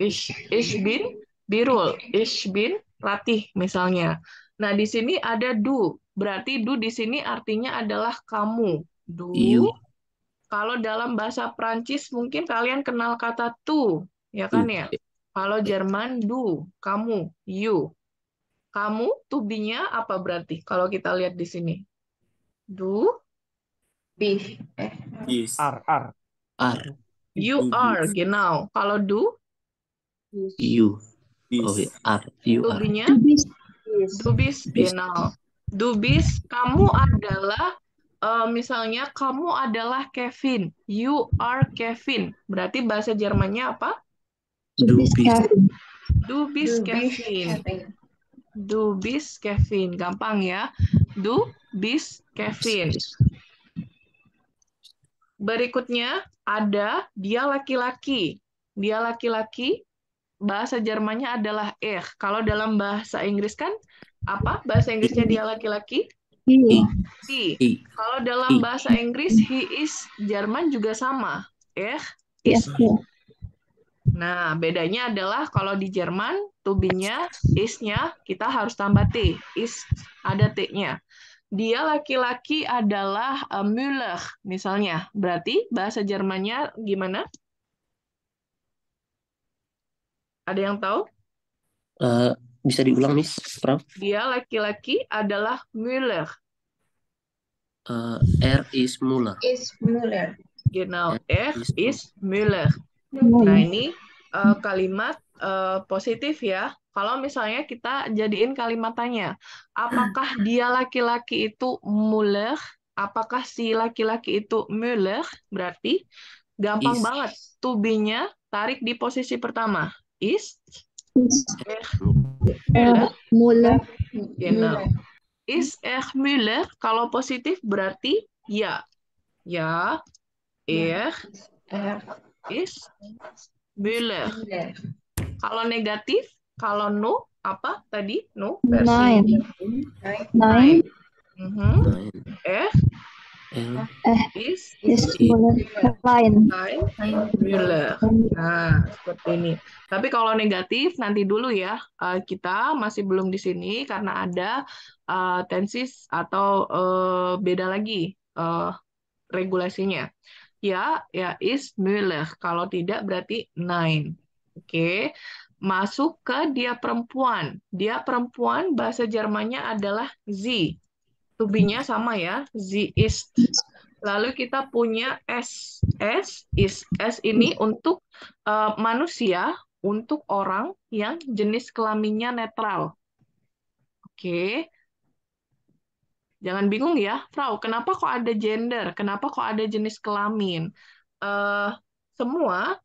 Ich bin Birul. Ich bin Ratih misalnya. Nah, di sini ada du. Berarti du di sini artinya adalah kamu. Du. Kalau dalam bahasa Prancis mungkin kalian kenal kata tu, ya kan ya? Kalau Jerman du, kamu, you. Kamu, to be-nya apa berarti? Kalau kita lihat di sini. Du. Be. Are. You are, genau. Kalau do? You. Oh, are. You To are. be-nya? Du bist, genau. Du bist, kamu adalah, misalnya kamu adalah Kevin. You are Kevin. Berarti bahasa Jermannya apa? Du bist. Du bist Kevin. Du bist Kevin. Gampang ya. Du bist Kevin. Berikutnya ada dia laki-laki. Dia laki-laki. Bahasa Jermannya adalah Kalau dalam bahasa Inggris kan apa? Bahasa Inggrisnya dia laki-laki? He. Kalau dalam bahasa Inggris he is Jerman juga sama. Is. Nah, bedanya adalah kalau di Jerman to be-nya, is-nya kita harus tambah T. Is ada T-nya. Dia laki-laki adalah Müller misalnya. Berarti bahasa Jermannya gimana? Ada yang tahu? Bisa diulang, Miss? Prof? Dia laki-laki adalah Müller. Is Müller. Genau, is Müller. Nah, ini kalimat positif ya. Kalau misalnya kita jadiin kalimat tanya, apakah dia laki-laki itu Müller? Apakah si laki-laki itu Müller? Berarti gampang banget. To be-nya tarik di posisi pertama. Is Müller. Genau. Is Müller, kalau positif berarti ya. Ya, is Müller. Kalau negatif, kalau no, apa tadi? No, versi Nine. Er Ist Müller. Lain. Müller. Nah, seperti ini. Tapi kalau negatif nanti dulu ya. Kita masih belum di sini karena ada tensis atau beda lagi regulasinya. Ya, ist Müller. Kalau tidak berarti nein. Oke. Masuk ke dia perempuan. Dia perempuan bahasa Jermannya adalah sie. To be-nya sama ya, sie ist. Lalu kita punya S. S is. S ini untuk manusia, untuk orang yang jenis kelaminnya netral. Oke. Jangan bingung ya, Frau, kenapa kok ada gender? Kenapa kok ada jenis kelamin? Semua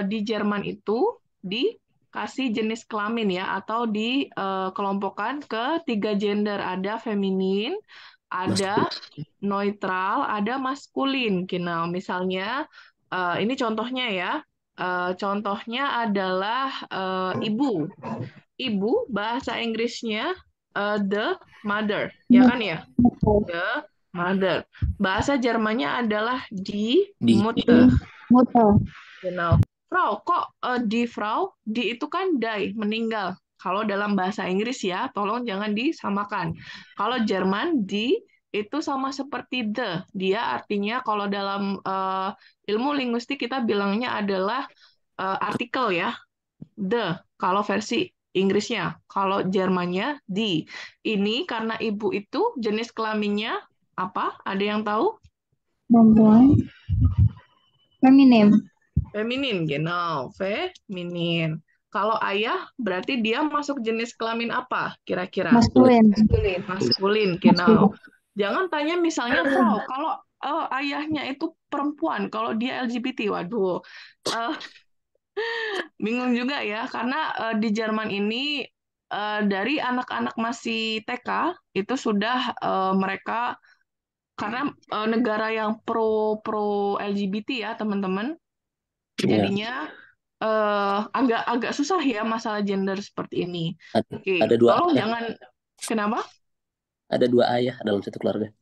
di Jerman itu dikasih jenis kelamin ya, atau dikelompokkan ke 3 gender. Ada feminin, ada neutral, ada maskulin. Genau. Misalnya, ini contohnya ya. Contohnya adalah ibu. Ibu bahasa Inggrisnya the mother, ya kan ya? The mother. Bahasa Jermannya adalah die Mutter. Genau. Frau, kok die Frau? Die itu kan die, meninggal. Kalau dalam bahasa Inggris ya, tolong jangan disamakan. Kalau Jerman, die itu sama seperti the. Dia artinya kalau dalam ilmu linguistik kita bilangnya adalah artikel ya. The, kalau versi Inggrisnya. Kalau Jermannya, die. Ini karena ibu itu jenis kelaminnya apa? Ada yang tahu? Perempuan. Feminim. Feminin, genau. Feminin. Kalau ayah, berarti dia masuk jenis kelamin apa kira-kira? Maskulin. Maskulin, genau. Jangan tanya misalnya, Frau, kalau ayahnya itu perempuan, kalau dia LGBT, waduh. Bingung juga ya, karena di Jerman ini dari anak-anak masih TK itu sudah mereka, karena negara yang pro LGBT ya teman-teman, jadinya agak susah ya masalah gender seperti ini. Oke, Ada 2 tolong ayah. jangan, kenapa? Ada 2 ayah dalam satu keluarga.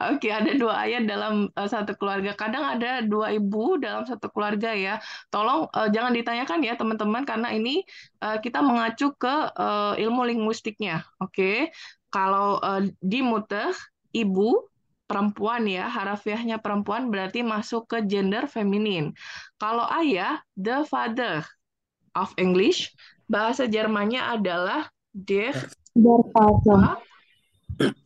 Oke, ada 2 ayah dalam satu keluarga. Kadang ada 2 ibu dalam satu keluarga ya. Tolong jangan ditanyakan ya teman-teman, karena ini kita mengacu ke ilmu linguistiknya. Oke, kalau die Mutter, ibu, perempuan ya, harafiahnya perempuan berarti masuk ke gender feminin. Kalau ayah, the father of English, bahasa Jermannya adalah der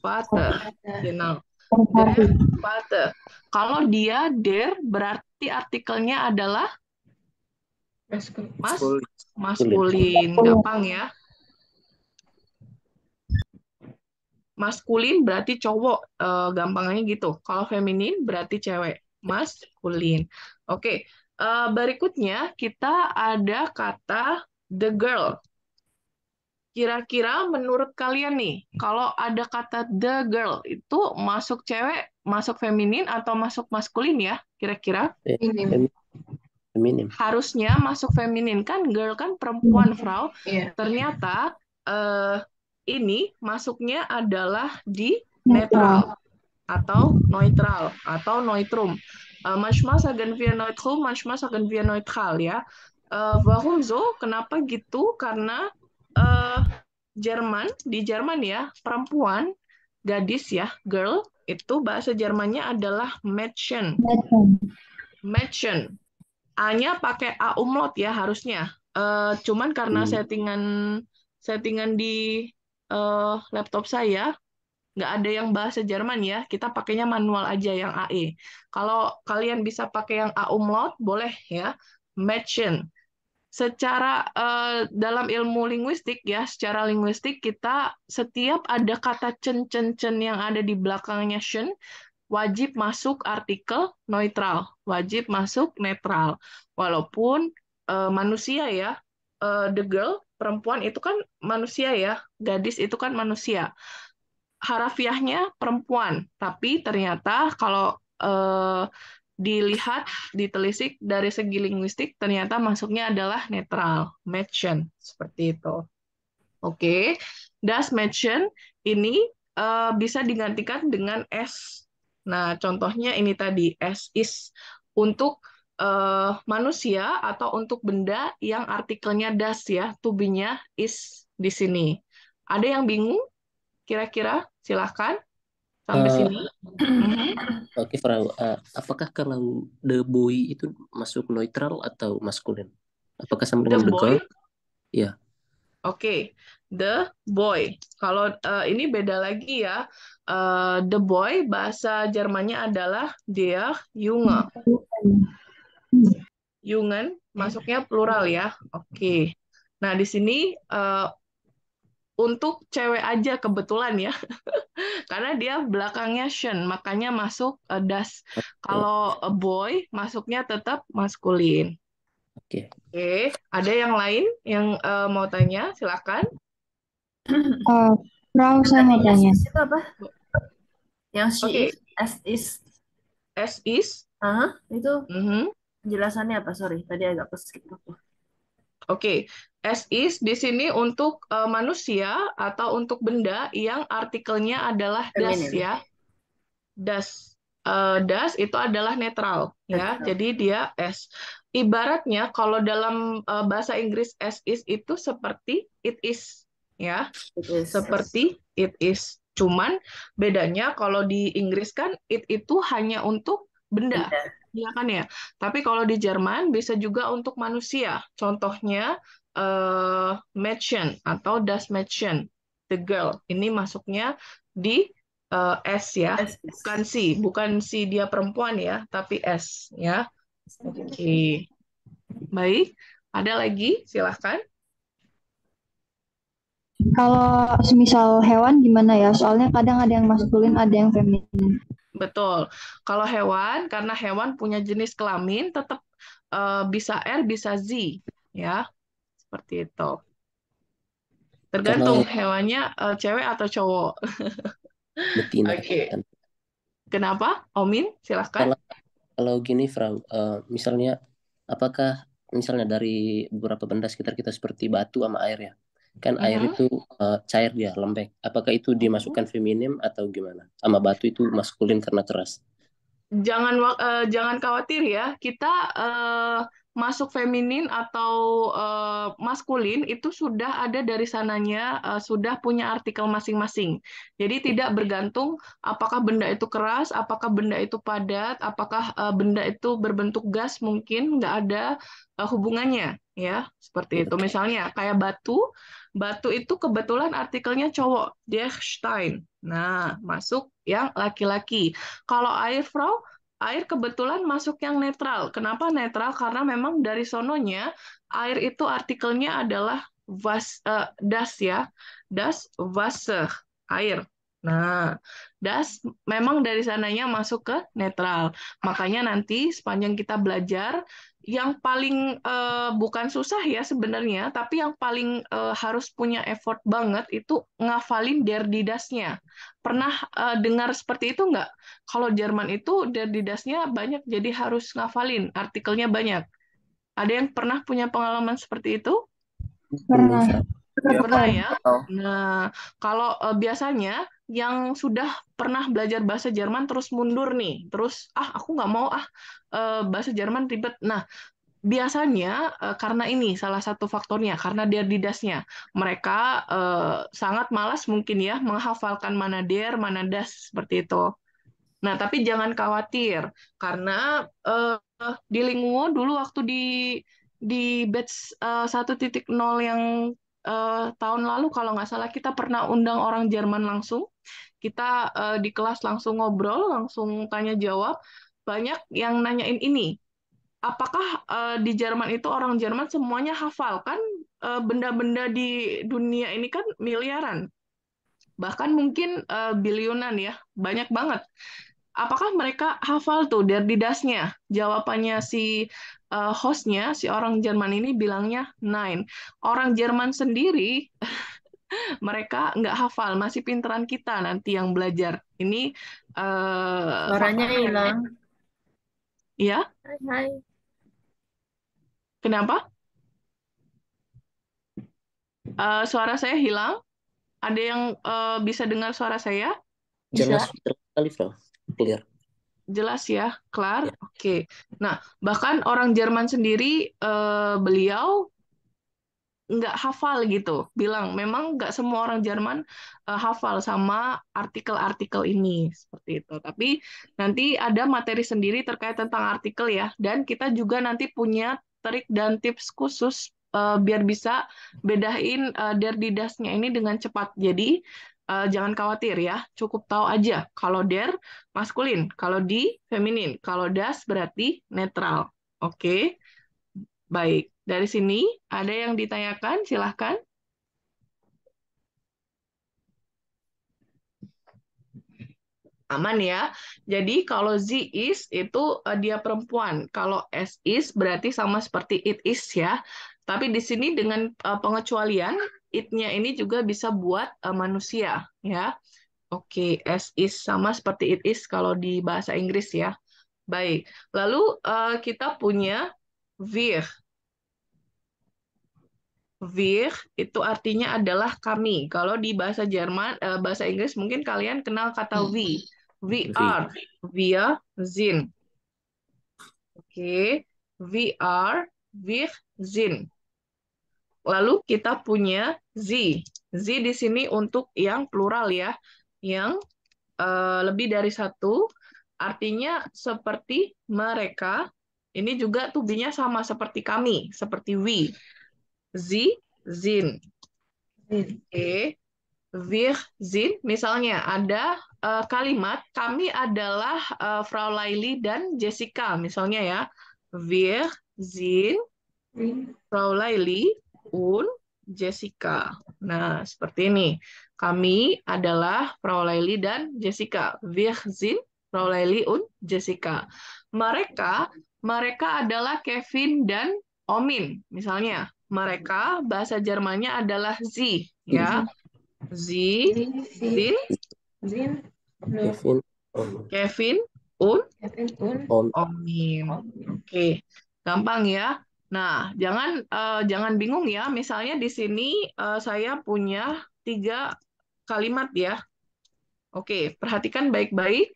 Vater. Genau. Der Vater. Kalau dia der berarti artikelnya adalah maskulin. Gampang ya. Maskulin berarti cowok, gampangnya gitu. Kalau feminin berarti cewek. Maskulin. Oke. Berikutnya kita ada kata the girl. Kira-kira menurut kalian nih, kalau ada kata the girl, itu masuk cewek, masuk feminin, atau masuk maskulin ya? Kira-kira? Feminim. Harusnya masuk feminin, kan girl kan perempuan, Frau. Ternyata ini masuknya adalah di netral, atau neutral, atau neutrum. Manchmal sagen wir neutrum, manchmal sagen wir neutral ya. Warum so? Kenapa gitu? Karena di Jerman ya, perempuan, gadis ya, girl, itu bahasa Jermannya adalah Mädchen. Mädchen. A-nya pakai A umlaut ya harusnya. Cuman karena settingan di laptop saya, nggak ada yang bahasa Jerman ya, kita pakainya manual aja yang AE. Kalau kalian bisa pakai yang A umlaut, boleh ya, Mädchen. Secara dalam ilmu linguistik ya, secara linguistik kita setiap ada kata cen yang ada di belakangnya shen wajib masuk artikel neutral, wajib masuk netral. Walaupun manusia ya, the girl perempuan itu kan manusia ya, gadis itu kan manusia. Harafiahnya perempuan, tapi ternyata kalau dilihat, ditelisik dari segi linguistik, ternyata masuknya adalah netral, Mädchen, seperti itu. Oke, das Mädchen ini bisa digantikan dengan S. Nah, contohnya ini tadi, S is untuk manusia atau untuk benda yang artikelnya das ya, to be-nya is di sini. Ada yang bingung? Kira-kira? Silahkan sampai Eh, sini. Mhm. Oke, Frau. Apakah kalau the boy itu masuk neutral atau maskulin? Apakah sama The dengan the girl? boy, Ya. oke. The boy. Kalau ini beda lagi ya. The boy bahasa Jermannya adalah der Junge. Jungen masuknya plural ya. Oke. Nah, di sini untuk cewek aja kebetulan ya. Karena dia belakangnya shen, makanya masuk das. Kalau a boy masuknya tetap maskulin. Oke. Oke, ada yang lain yang mau tanya? Silakan. Frau, saya mau Tadinya tanya. sis itu apa? Yang she Oke, is, as is. as is. Itu Mhm. penjelasannya apa? Sorry, tadi agak keskip aku. Oke, as is di sini untuk manusia atau untuk benda yang artikelnya adalah das Feminin. ya. Das. Das itu adalah netral ya. Netral. Jadi dia as. Ibaratnya kalau dalam bahasa Inggris as is itu seperti it is ya. It is. Seperti it is. Cuman bedanya kalau di Inggris kan it itu hanya untuk benda. Benda. Iya kan ya. Tapi kalau di Jerman bisa juga untuk manusia. Contohnya Mädchen atau das Mädchen, the girl. Ini masuknya di S ya. As is. Bukan si dia perempuan ya, tapi S ya. Oke. Baik. Ada lagi? Silahkan. Kalau semisal hewan gimana ya? Soalnya kadang ada yang maskulin, ada yang feminin. Betul. Kalau hewan, karena hewan punya jenis kelamin, tetap bisa R, bisa Z, ya. Seperti itu. Tergantung Kalau hewannya cewek atau cowok. betina. Oke. Kan. Kenapa? Omin, silahkan. Kalau gini, Frau, misalnya apakah misalnya dari beberapa benda sekitar kita seperti batu sama air ya, kan air itu cair dia, lembek. Apakah itu dimasukkan feminim atau gimana? Sama batu itu maskulin karena keras. Jangan khawatir ya, kita masuk feminin atau maskulin itu sudah ada dari sananya, sudah punya artikel masing-masing. Jadi tidak bergantung apakah benda itu keras, apakah benda itu padat, apakah benda itu berbentuk gas, mungkin nggak ada hubungannya ya, seperti itu. Misalnya kayak batu, batu itu kebetulan artikelnya cowok, der Stein. Nah, masuk yang laki-laki. Kalau air, Frau, air kebetulan masuk yang netral. Kenapa netral? Karena memang dari sononya, air itu artikelnya adalah das ya. Das, Wasser, air. Nah, das memang dari sananya masuk ke netral. Makanya nanti sepanjang kita belajar, yang paling bukan susah ya sebenarnya, tapi yang paling harus punya effort banget itu ngafalin der didasnya. Pernah dengar seperti itu nggak? Kalau Jerman itu der didasnya banyak, jadi harus ngafalin, artikelnya banyak. Ada yang pernah punya pengalaman seperti itu? Pernah. Pernah ya? Nah, kalau biasanya yang sudah pernah belajar bahasa Jerman terus mundur nih, terus aku nggak mau bahasa Jerman ribet. Nah, biasanya karena ini salah satu faktornya, karena der didasnya. Mereka sangat malas mungkin ya menghafalkan mana der, mana das seperti itu. Nah, tapi jangan khawatir karena di Linguo dulu waktu di batch 1.0 yang tahun lalu kalau nggak salah kita pernah undang orang Jerman langsung. Kita di kelas langsung ngobrol, langsung tanya jawab. Banyak yang nanyain ini, apakah di Jerman itu orang Jerman semuanya hafal? Kan benda-benda di dunia ini kan miliaran, bahkan mungkin bilionan ya, banyak banget. Apakah mereka hafal tuh dari didasnya? Jawabannya si hostnya, si orang Jerman ini bilangnya nine. Orang Jerman sendiri mereka nggak hafal, masih pinteran kita nanti yang belajar. Ini Suaranya faktornya. hilang. Ya, Hai, hai. kenapa? Suara saya hilang? Ada yang bisa dengar suara saya? Jelas, Bisa. jelas sekali, Frau. Clear. Jelas ya, Klar? Ya. Oke. Nah, bahkan orang Jerman sendiri, beliau nggak hafal gitu. Bilang, memang nggak semua orang Jerman hafal sama artikel-artikel ini. Seperti itu. Tapi nanti ada materi sendiri terkait tentang artikel ya. Dan kita juga nanti punya trik dan tips khusus biar bisa bedain der didasnya ini dengan cepat. Jadi, jangan khawatir ya. Cukup tahu aja. Kalau der, maskulin. Kalau di, feminin. Kalau das, berarti netral. Oke? Baik, dari sini ada yang ditanyakan, silahkan. Aman ya. Jadi kalau Z is itu dia perempuan. Kalau S is berarti sama seperti it is ya. Tapi di sini dengan pengecualian, it-nya ini juga bisa buat manusia ya. Oke, S is sama seperti it is kalau di bahasa Inggris ya. Baik, lalu kita punya wir. Wir itu artinya adalah kami. Kalau di bahasa Jerman, bahasa Inggris mungkin kalian kenal kata we. We are, wir sind. Oke, we are, wir sind. Lalu kita punya sie. Sie di sini untuk yang plural ya, yang lebih dari satu. Artinya seperti mereka. Ini juga tubinya sama seperti kami, seperti we. Sie sind. Oke. Wir sind, misalnya ada kalimat, kami adalah Frau Laili dan Jessica, misalnya ya. Wir sind Frau Laili und Jessica. Nah, seperti ini. Kami adalah Frau Laili dan Jessica. Wir sind Frau Laili und Jessica. Mereka adalah Kevin dan Omin, misalnya. Mereka bahasa Jermannya adalah Sie, ya. Sie sind Kevin und Omin. Oke, gampang ya. Nah, jangan bingung ya. Misalnya di sini saya punya 3 kalimat ya. Oke, perhatikan baik-baik.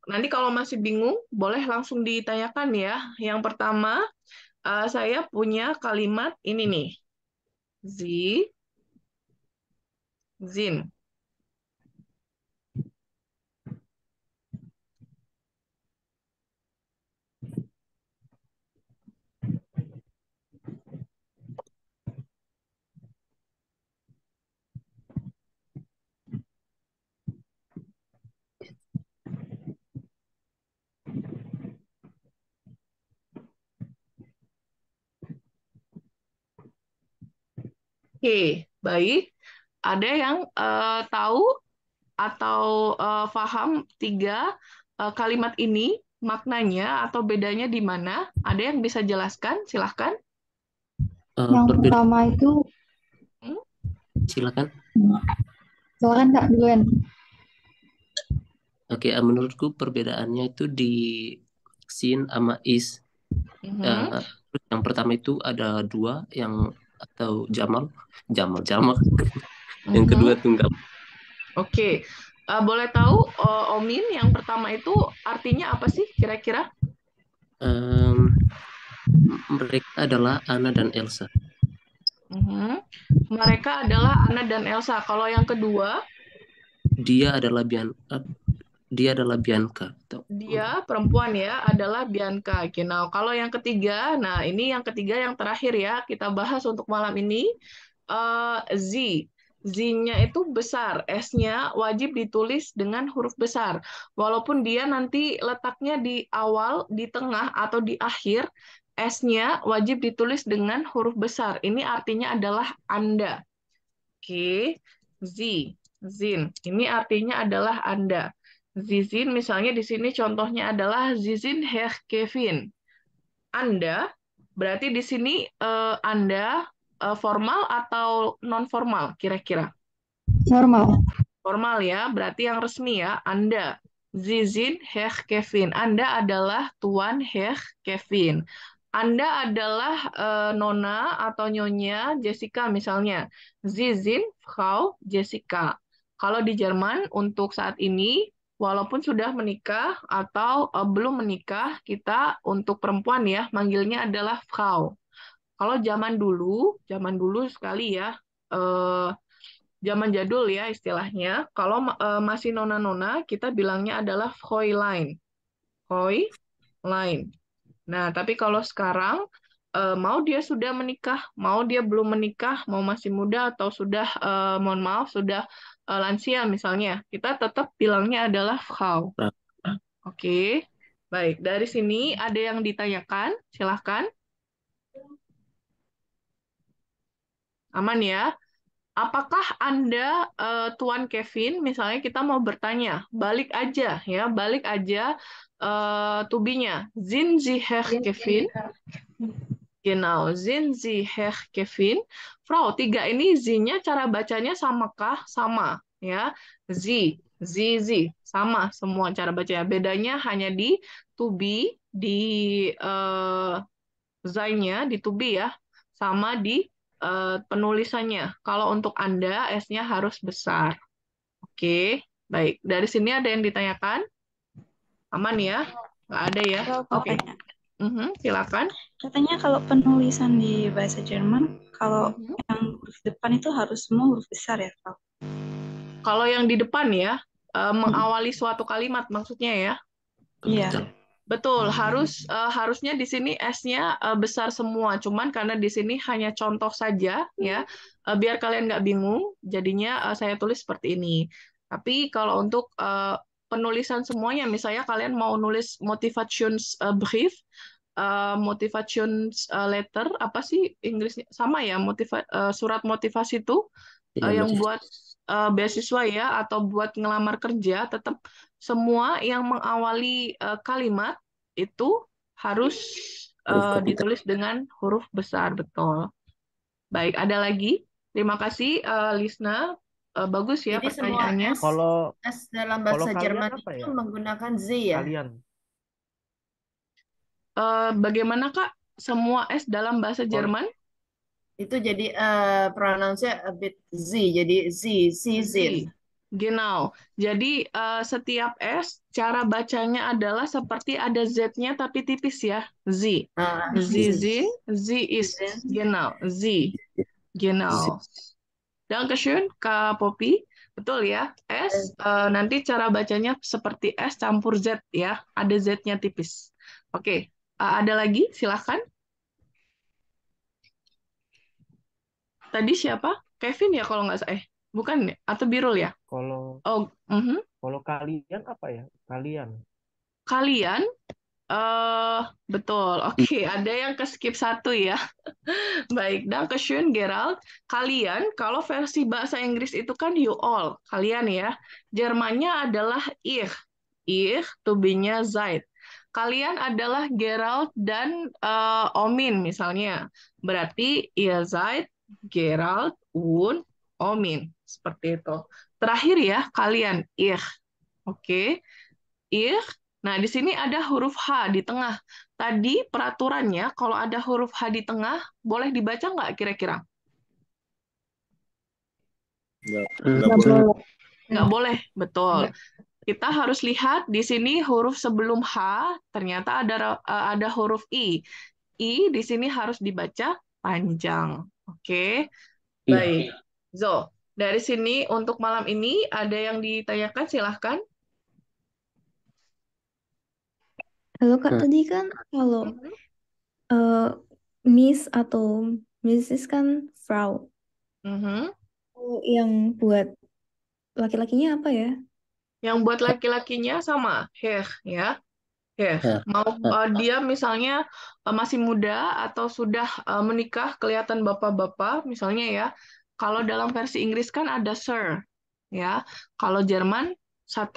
Nanti kalau masih bingung, boleh langsung ditanyakan ya. Yang pertama, saya punya kalimat ini nih. Sie sind. Oke, baik. Ada yang tahu atau paham 3 kalimat ini, maknanya atau bedanya di mana? Ada yang bisa jelaskan? Silahkan. Yang pertama itu, Silakan. silakan Kak duluan. Oke, menurutku perbedaannya itu di sin sama is. Yang pertama itu ada 2 yang atau jamal. Yang kedua tunggal. Oke, boleh tahu Omin yang pertama itu artinya apa sih kira-kira? Mereka adalah Anna dan Elsa. Mereka adalah Anna dan Elsa. Kalau yang kedua? Dia adalah Bianca. Dia perempuan ya, adalah Bianca. Nah, kalau yang ketiga, nah ini yang ketiga yang terakhir ya, kita bahas untuk malam ini. Z. Z-nya itu besar, S-nya wajib ditulis dengan huruf besar. Walaupun dia nanti letaknya di awal, di tengah, atau di akhir, S-nya wajib ditulis dengan huruf besar. Ini artinya adalah Anda. Oke, Z, Zin. Ini artinya adalah Anda. Zizin, misalnya di sini contohnya adalah Zizin Herr Kevin. Anda, berarti di sini Anda formal atau non formal kira-kira? Normal. Formal ya, berarti yang resmi ya. Anda, Sie sind Herr Kevin. Anda adalah Tuan Herr Kevin. Anda adalah Nona atau Nyonya Jessica misalnya. Sie sind Frau Jessica. Kalau di Jerman untuk saat ini, walaupun sudah menikah atau belum menikah, kita untuk perempuan ya, manggilnya adalah Frau. Kalau zaman dulu sekali ya, eh, zaman jadul ya istilahnya, kalau masih nona-nona, kita bilangnya adalah Fräulein. Fräulein. Nah, tapi kalau sekarang, mau dia sudah menikah, mau dia belum menikah, mau masih muda atau sudah, mohon maaf, sudah lansia misalnya, kita tetap bilangnya adalah Frau. Oke, baik. Dari sini ada yang ditanyakan? Silahkan. Aman ya? Apakah Anda, Tuan Kevin, misalnya kita mau bertanya, balik aja ya, balik aja to-be-nya. Sind Sie Herr Kevin? Genau, sind Sie Herr Kevin? Frau, 3 ini Sie-nya cara bacanya samakah? Sama ya. Sie, sama semua cara bacanya. Bedanya hanya di to be, di sein-nya, di to be ya, sama di penulisannya. Kalau untuk Anda, S-nya harus besar. Oke, baik. Dari sini ada yang ditanyakan? Aman ya? Nggak ada ya? Oke. Silakan. Katanya kalau penulisan di bahasa Jerman, kalau yang huruf depan itu harus semua huruf besar ya, Kak? Kalau yang di depan ya, mengawali suatu kalimat maksudnya ya? Iya. Betul, harusnya di sini S-nya besar semua. Cuman karena di sini hanya contoh saja ya, biar kalian nggak bingung, jadinya saya tulis seperti ini. Tapi kalau untuk penulisan semuanya, misalnya kalian mau nulis Motivationsbrief, letter, apa sih Inggrisnya? Sama ya, surat motivasi itu yang buat beasiswa ya, atau buat ngelamar kerja, tetap semua yang mengawali kalimat itu harus ditulis dengan huruf besar, betul. Baik, ada lagi? Terima kasih, Lisna. Bagus ya Jadi semua pertanyaannya. S dalam bahasa Jerman apa itu ya? menggunakan Z ya? Kalian. Bagaimana Kak? Semua S dalam bahasa Jerman? Itu jadi pronounce-nya a bit Z, jadi Sie sind. Genau. Jadi setiap S cara bacanya adalah seperti ada Z-nya tapi tipis ya. Z. Sie sind, sie ist. Genau. Sie. Genau. Dankeschön, Kak Poppy. Betul ya. S nanti cara bacanya seperti S campur Z ya. Ada Z-nya tipis. Oke. Ada lagi? Silahkan. Tadi siapa? Kevin ya kalau nggak salah. Bukan ya? Atau Birul ya? Kalau kalau kalian apa ya? Kalian? Betul. Oke, ada yang ke skip 1 ya. Baik, Dankeschön, Gerald. Kalian, kalau versi bahasa Inggris itu kan you all. Kalian ya. Jermannya adalah ich. Ich, to be-nya seid. Kalian adalah Gerald dan Omin misalnya. Berarti ihr seid Gerald und Omin. Seperti itu. Terakhir ya, kalian. Ich. Oke. Ich. Nah, di sini ada huruf H di tengah. Tadi peraturannya, kalau ada huruf H di tengah, boleh dibaca nggak kira-kira? Nggak boleh, betul. Kita harus lihat di sini huruf sebelum H, ternyata ada huruf I. I di sini harus dibaca panjang. Oke, baik. So, dari sini untuk malam ini ada yang ditanyakan, silahkan. Halo Kak, tadi kan kalau Miss atau Mrs. kan Frau. Yang buat laki-lakinya apa ya? Yang buat laki-lakinya sama, Herr ya. Herr. Mau dia misalnya masih muda atau sudah menikah kelihatan bapak-bapak misalnya ya. Kalau dalam versi Inggris kan ada Sir ya. Kalau Jerman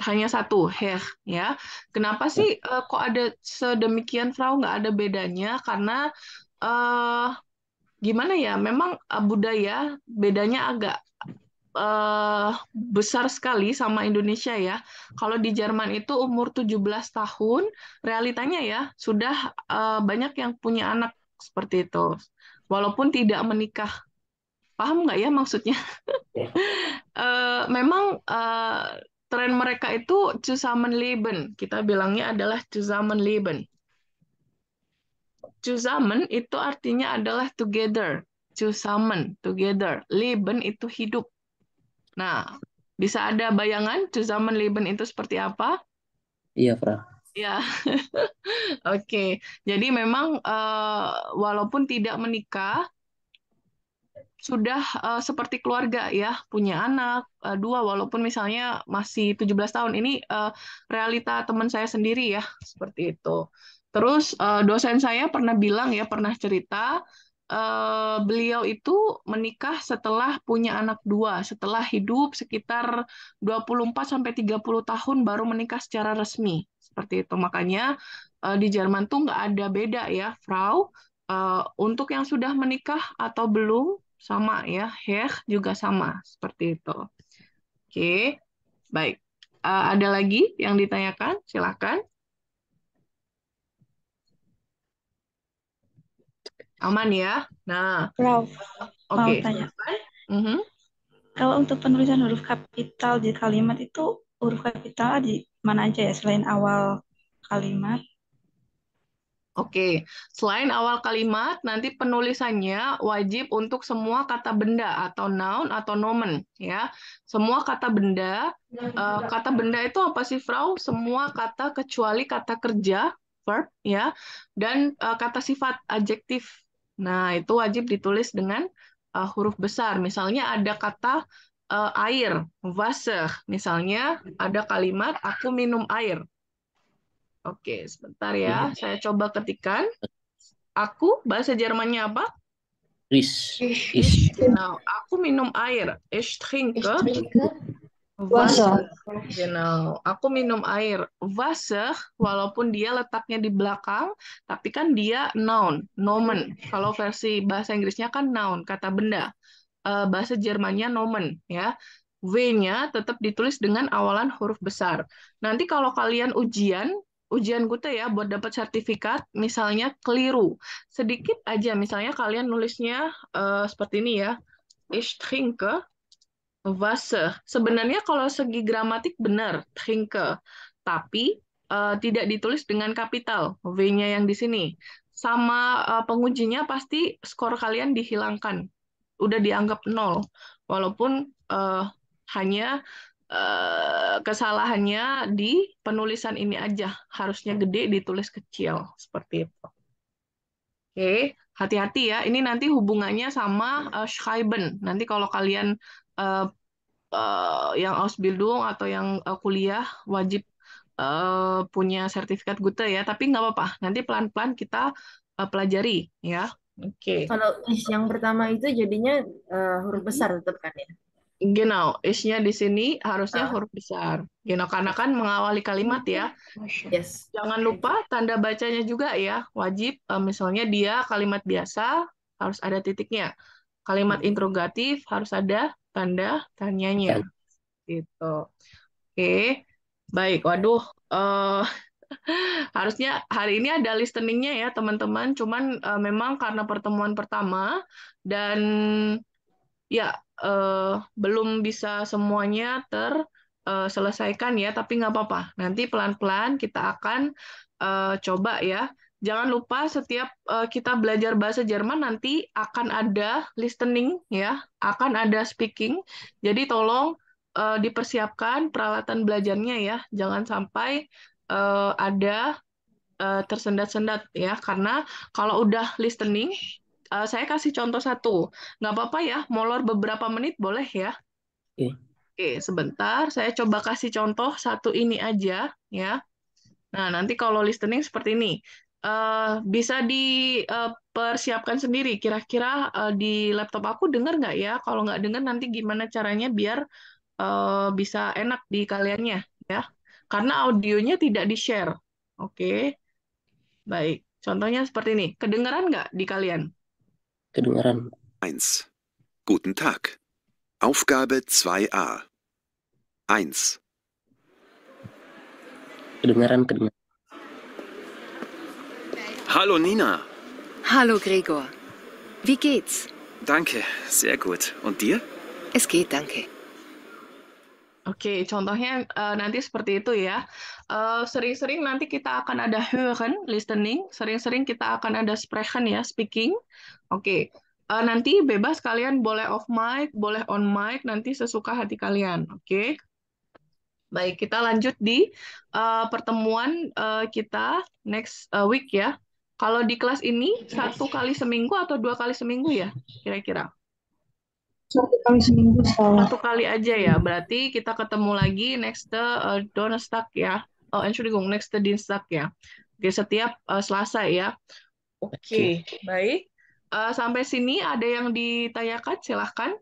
hanya satu, Herr ya. Kenapa sih kok ada sedemikian Frau, nggak ada bedanya? Karena gimana ya? Memang budaya bedanya agak besar sekali sama Indonesia ya. Kalau di Jerman itu umur 17 tahun, realitanya ya sudah banyak yang punya anak seperti itu. Walaupun tidak menikah. Paham nggak ya maksudnya? Memang tren mereka itu Zusammenleben. Kita bilangnya adalah Zusammenleben. Zusammen itu artinya adalah together. Zusammen, together. Leben itu hidup. Nah, bisa ada bayangan Zusammenleben itu seperti apa? Iya, Fra. Ya, oke. Jadi memang walaupun tidak menikah, sudah seperti keluarga ya, punya anak dua, walaupun misalnya masih 17 tahun. Ini realita teman saya sendiri ya, seperti itu. Terus dosen saya pernah bilang ya, pernah cerita, beliau itu menikah setelah punya anak dua, setelah hidup sekitar 24 sampai 30 tahun baru menikah secara resmi. Seperti itu. Makanya di Jerman tuh nggak ada beda ya, Frau. Untuk yang sudah menikah atau belum, sama ya, Herr juga sama, seperti itu. Oke, baik. Ada lagi yang ditanyakan? Silakan. Aman ya? Nah, Prof, mau oke. tanya. Mhm. Kalau untuk penulisan huruf kapital di kalimat itu, huruf kapital di mana aja ya selain awal kalimat? Oke, selain awal kalimat, nanti penulisannya wajib untuk semua kata benda atau noun atau nomen, ya. Semua kata benda. Kata benda itu apa sih, Frau? Semua kata kecuali kata kerja, verb, ya, dan kata sifat adjektif. Nah, itu wajib ditulis dengan huruf besar. Misalnya ada kata air, Wasser. Misalnya ada kalimat aku minum air. Oke, sebentar ya. Saya coba ketikkan. Aku, bahasa Jermannya apa? Ich. Genau. Aku minum air. Ich trinke Wasser. Wasser. Genau. Aku minum air. Wasser, walaupun dia letaknya di belakang, tapi kan dia noun, nomen. Kalau versi bahasa Inggrisnya kan noun, kata benda. Bahasa Jermannya nomen, ya. W-nya tetap ditulis dengan awalan huruf besar. Nanti kalau kalian ujian Gute ya buat dapat sertifikat, misalnya keliru. Sedikit aja, misalnya kalian nulisnya seperti ini ya. Ich trinke Wasser. Sebenarnya kalau segi gramatik benar, trinke. Tapi tidak ditulis dengan kapital, W-nya yang di sini. Sama pengujinya pasti skor kalian dihilangkan. Udah dianggap 0. Walaupun hanya kesalahannya di penulisan ini aja. Harusnya gede, ditulis kecil. Seperti itu. Oke, hati-hati ya. Ini nanti hubungannya sama schreiben. Nanti kalau kalian yang Ausbildung atau yang kuliah wajib punya sertifikat Gute ya, tapi nggak apa-apa. Nanti pelan-pelan kita pelajari ya. Oke. Kalau yang pertama itu jadinya huruf besar tetap kan ya? Genau, is-nya di sini harusnya huruf besar. Genau, karena kan mengawali kalimat ya. Yes. Jangan lupa tanda bacanya juga ya, wajib. Misalnya dia kalimat biasa harus ada titiknya. Kalimat interrogatif harus ada tanda tanyanya. Gitu. Oke, baik. Waduh, harusnya hari ini ada listeningnya ya teman-teman. Cuman memang karena pertemuan pertama dan ya belum bisa semuanya terselesaikan ya, tapi nggak apa-apa. Nanti pelan-pelan kita akan coba ya. Jangan lupa setiap kita belajar bahasa Jerman nanti akan ada listening ya, akan ada speaking. Jadi tolong dipersiapkan peralatan belajarnya ya. Jangan sampai ada tersendat-sendat ya, karena kalau udah listening, saya kasih contoh satu, nggak apa-apa ya, molor beberapa menit boleh ya. Oke, sebentar, saya coba kasih contoh satu ini aja ya. Nah, nanti kalau listening seperti ini, bisa dipersiapkan sendiri. Kira-kira di laptop aku dengar nggak ya? Kalau nggak dengar, nanti gimana caranya biar bisa enak di kaliannya ya? Karena audionya tidak di-share. Oke. Baik, contohnya seperti ini. Kedengaran nggak di kalian? Kedengaran. 1. Guten Tag. Aufgabe 2a. 1. Kedengaran. Hallo Nina. Hallo Gregor. Wie geht's? Danke, sehr gut. Und dir? Es geht, danke. Oke, contohnya nanti seperti itu ya. Sering-sering nanti kita akan ada hören, listening. Sering-sering kita akan ada sprechen ya, speaking. Oke, nanti bebas kalian boleh off mic, boleh on mic, nanti sesuka hati kalian. Oke. Baik, kita lanjut di pertemuan kita next week ya. Kalau di kelas ini 1 kali seminggu atau 2 kali seminggu ya, kira-kira? 1 kali seminggu salah. 1 kali aja ya. Berarti kita ketemu lagi next Donnerstag ya. Oh, Entschuldigung, next Dienstag ya. Oke, setiap Selasa ya. Oke, baik. Sampai sini ada yang ditanyakan? Silahkan.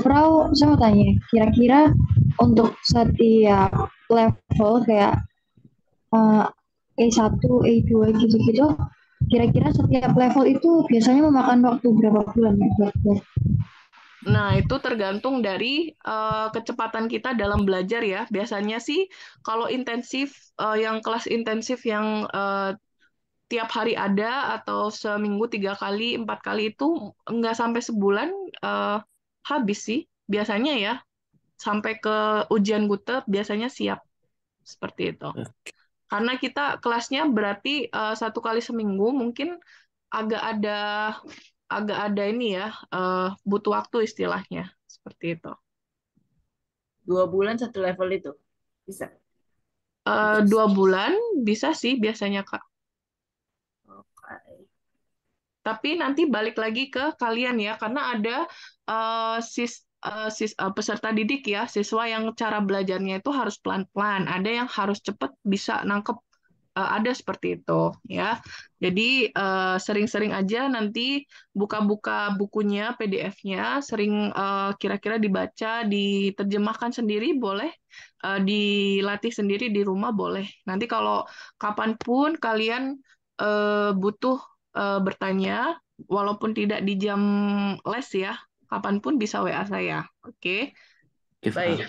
Frau, saya mau tanya, kira-kira untuk setiap level kayak E1, E2 gitu-gitu, kira-kira setiap level itu biasanya memakan waktu berapa bulan ya? Nah, itu tergantung dari kecepatan kita dalam belajar ya. Biasanya sih kalau intensif, yang kelas intensif yang tiap hari ada atau seminggu 3 kali, 4 kali itu nggak sampai sebulan habis sih. Biasanya ya, sampai ke ujian Gute biasanya siap. Seperti itu. Karena kita kelasnya berarti 1 kali seminggu, mungkin agak ada ini ya, butuh waktu istilahnya. Seperti itu. 2 bulan 1 level itu bisa. 2 bulan bisa sih biasanya, Kak. Tapi nanti balik lagi ke kalian ya, karena ada peserta didik ya, siswa yang cara belajarnya itu harus pelan-pelan, ada yang harus cepat bisa nangkep, ada seperti itu ya. Jadi sering-sering aja nanti buka-buka bukunya, PDF-nya, sering kira-kira dibaca, diterjemahkan sendiri boleh, dilatih sendiri di rumah boleh. Nanti kalau kapanpun kalian butuh bertanya, walaupun tidak di jam les ya, kapanpun bisa WA saya. Oke. Baik.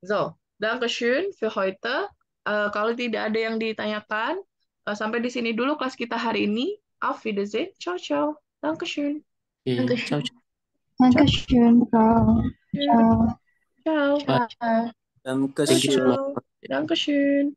So, Dankeschön für heute. Kalau tidak ada yang ditanyakan, sampai di sini dulu kelas kita hari ini. Auf Wiedersehen. Ciao, ciao. Dankeschön. Ciao. Dankeschön, Frau. Ciao. Ciao. Thank you so much. Dankeschön.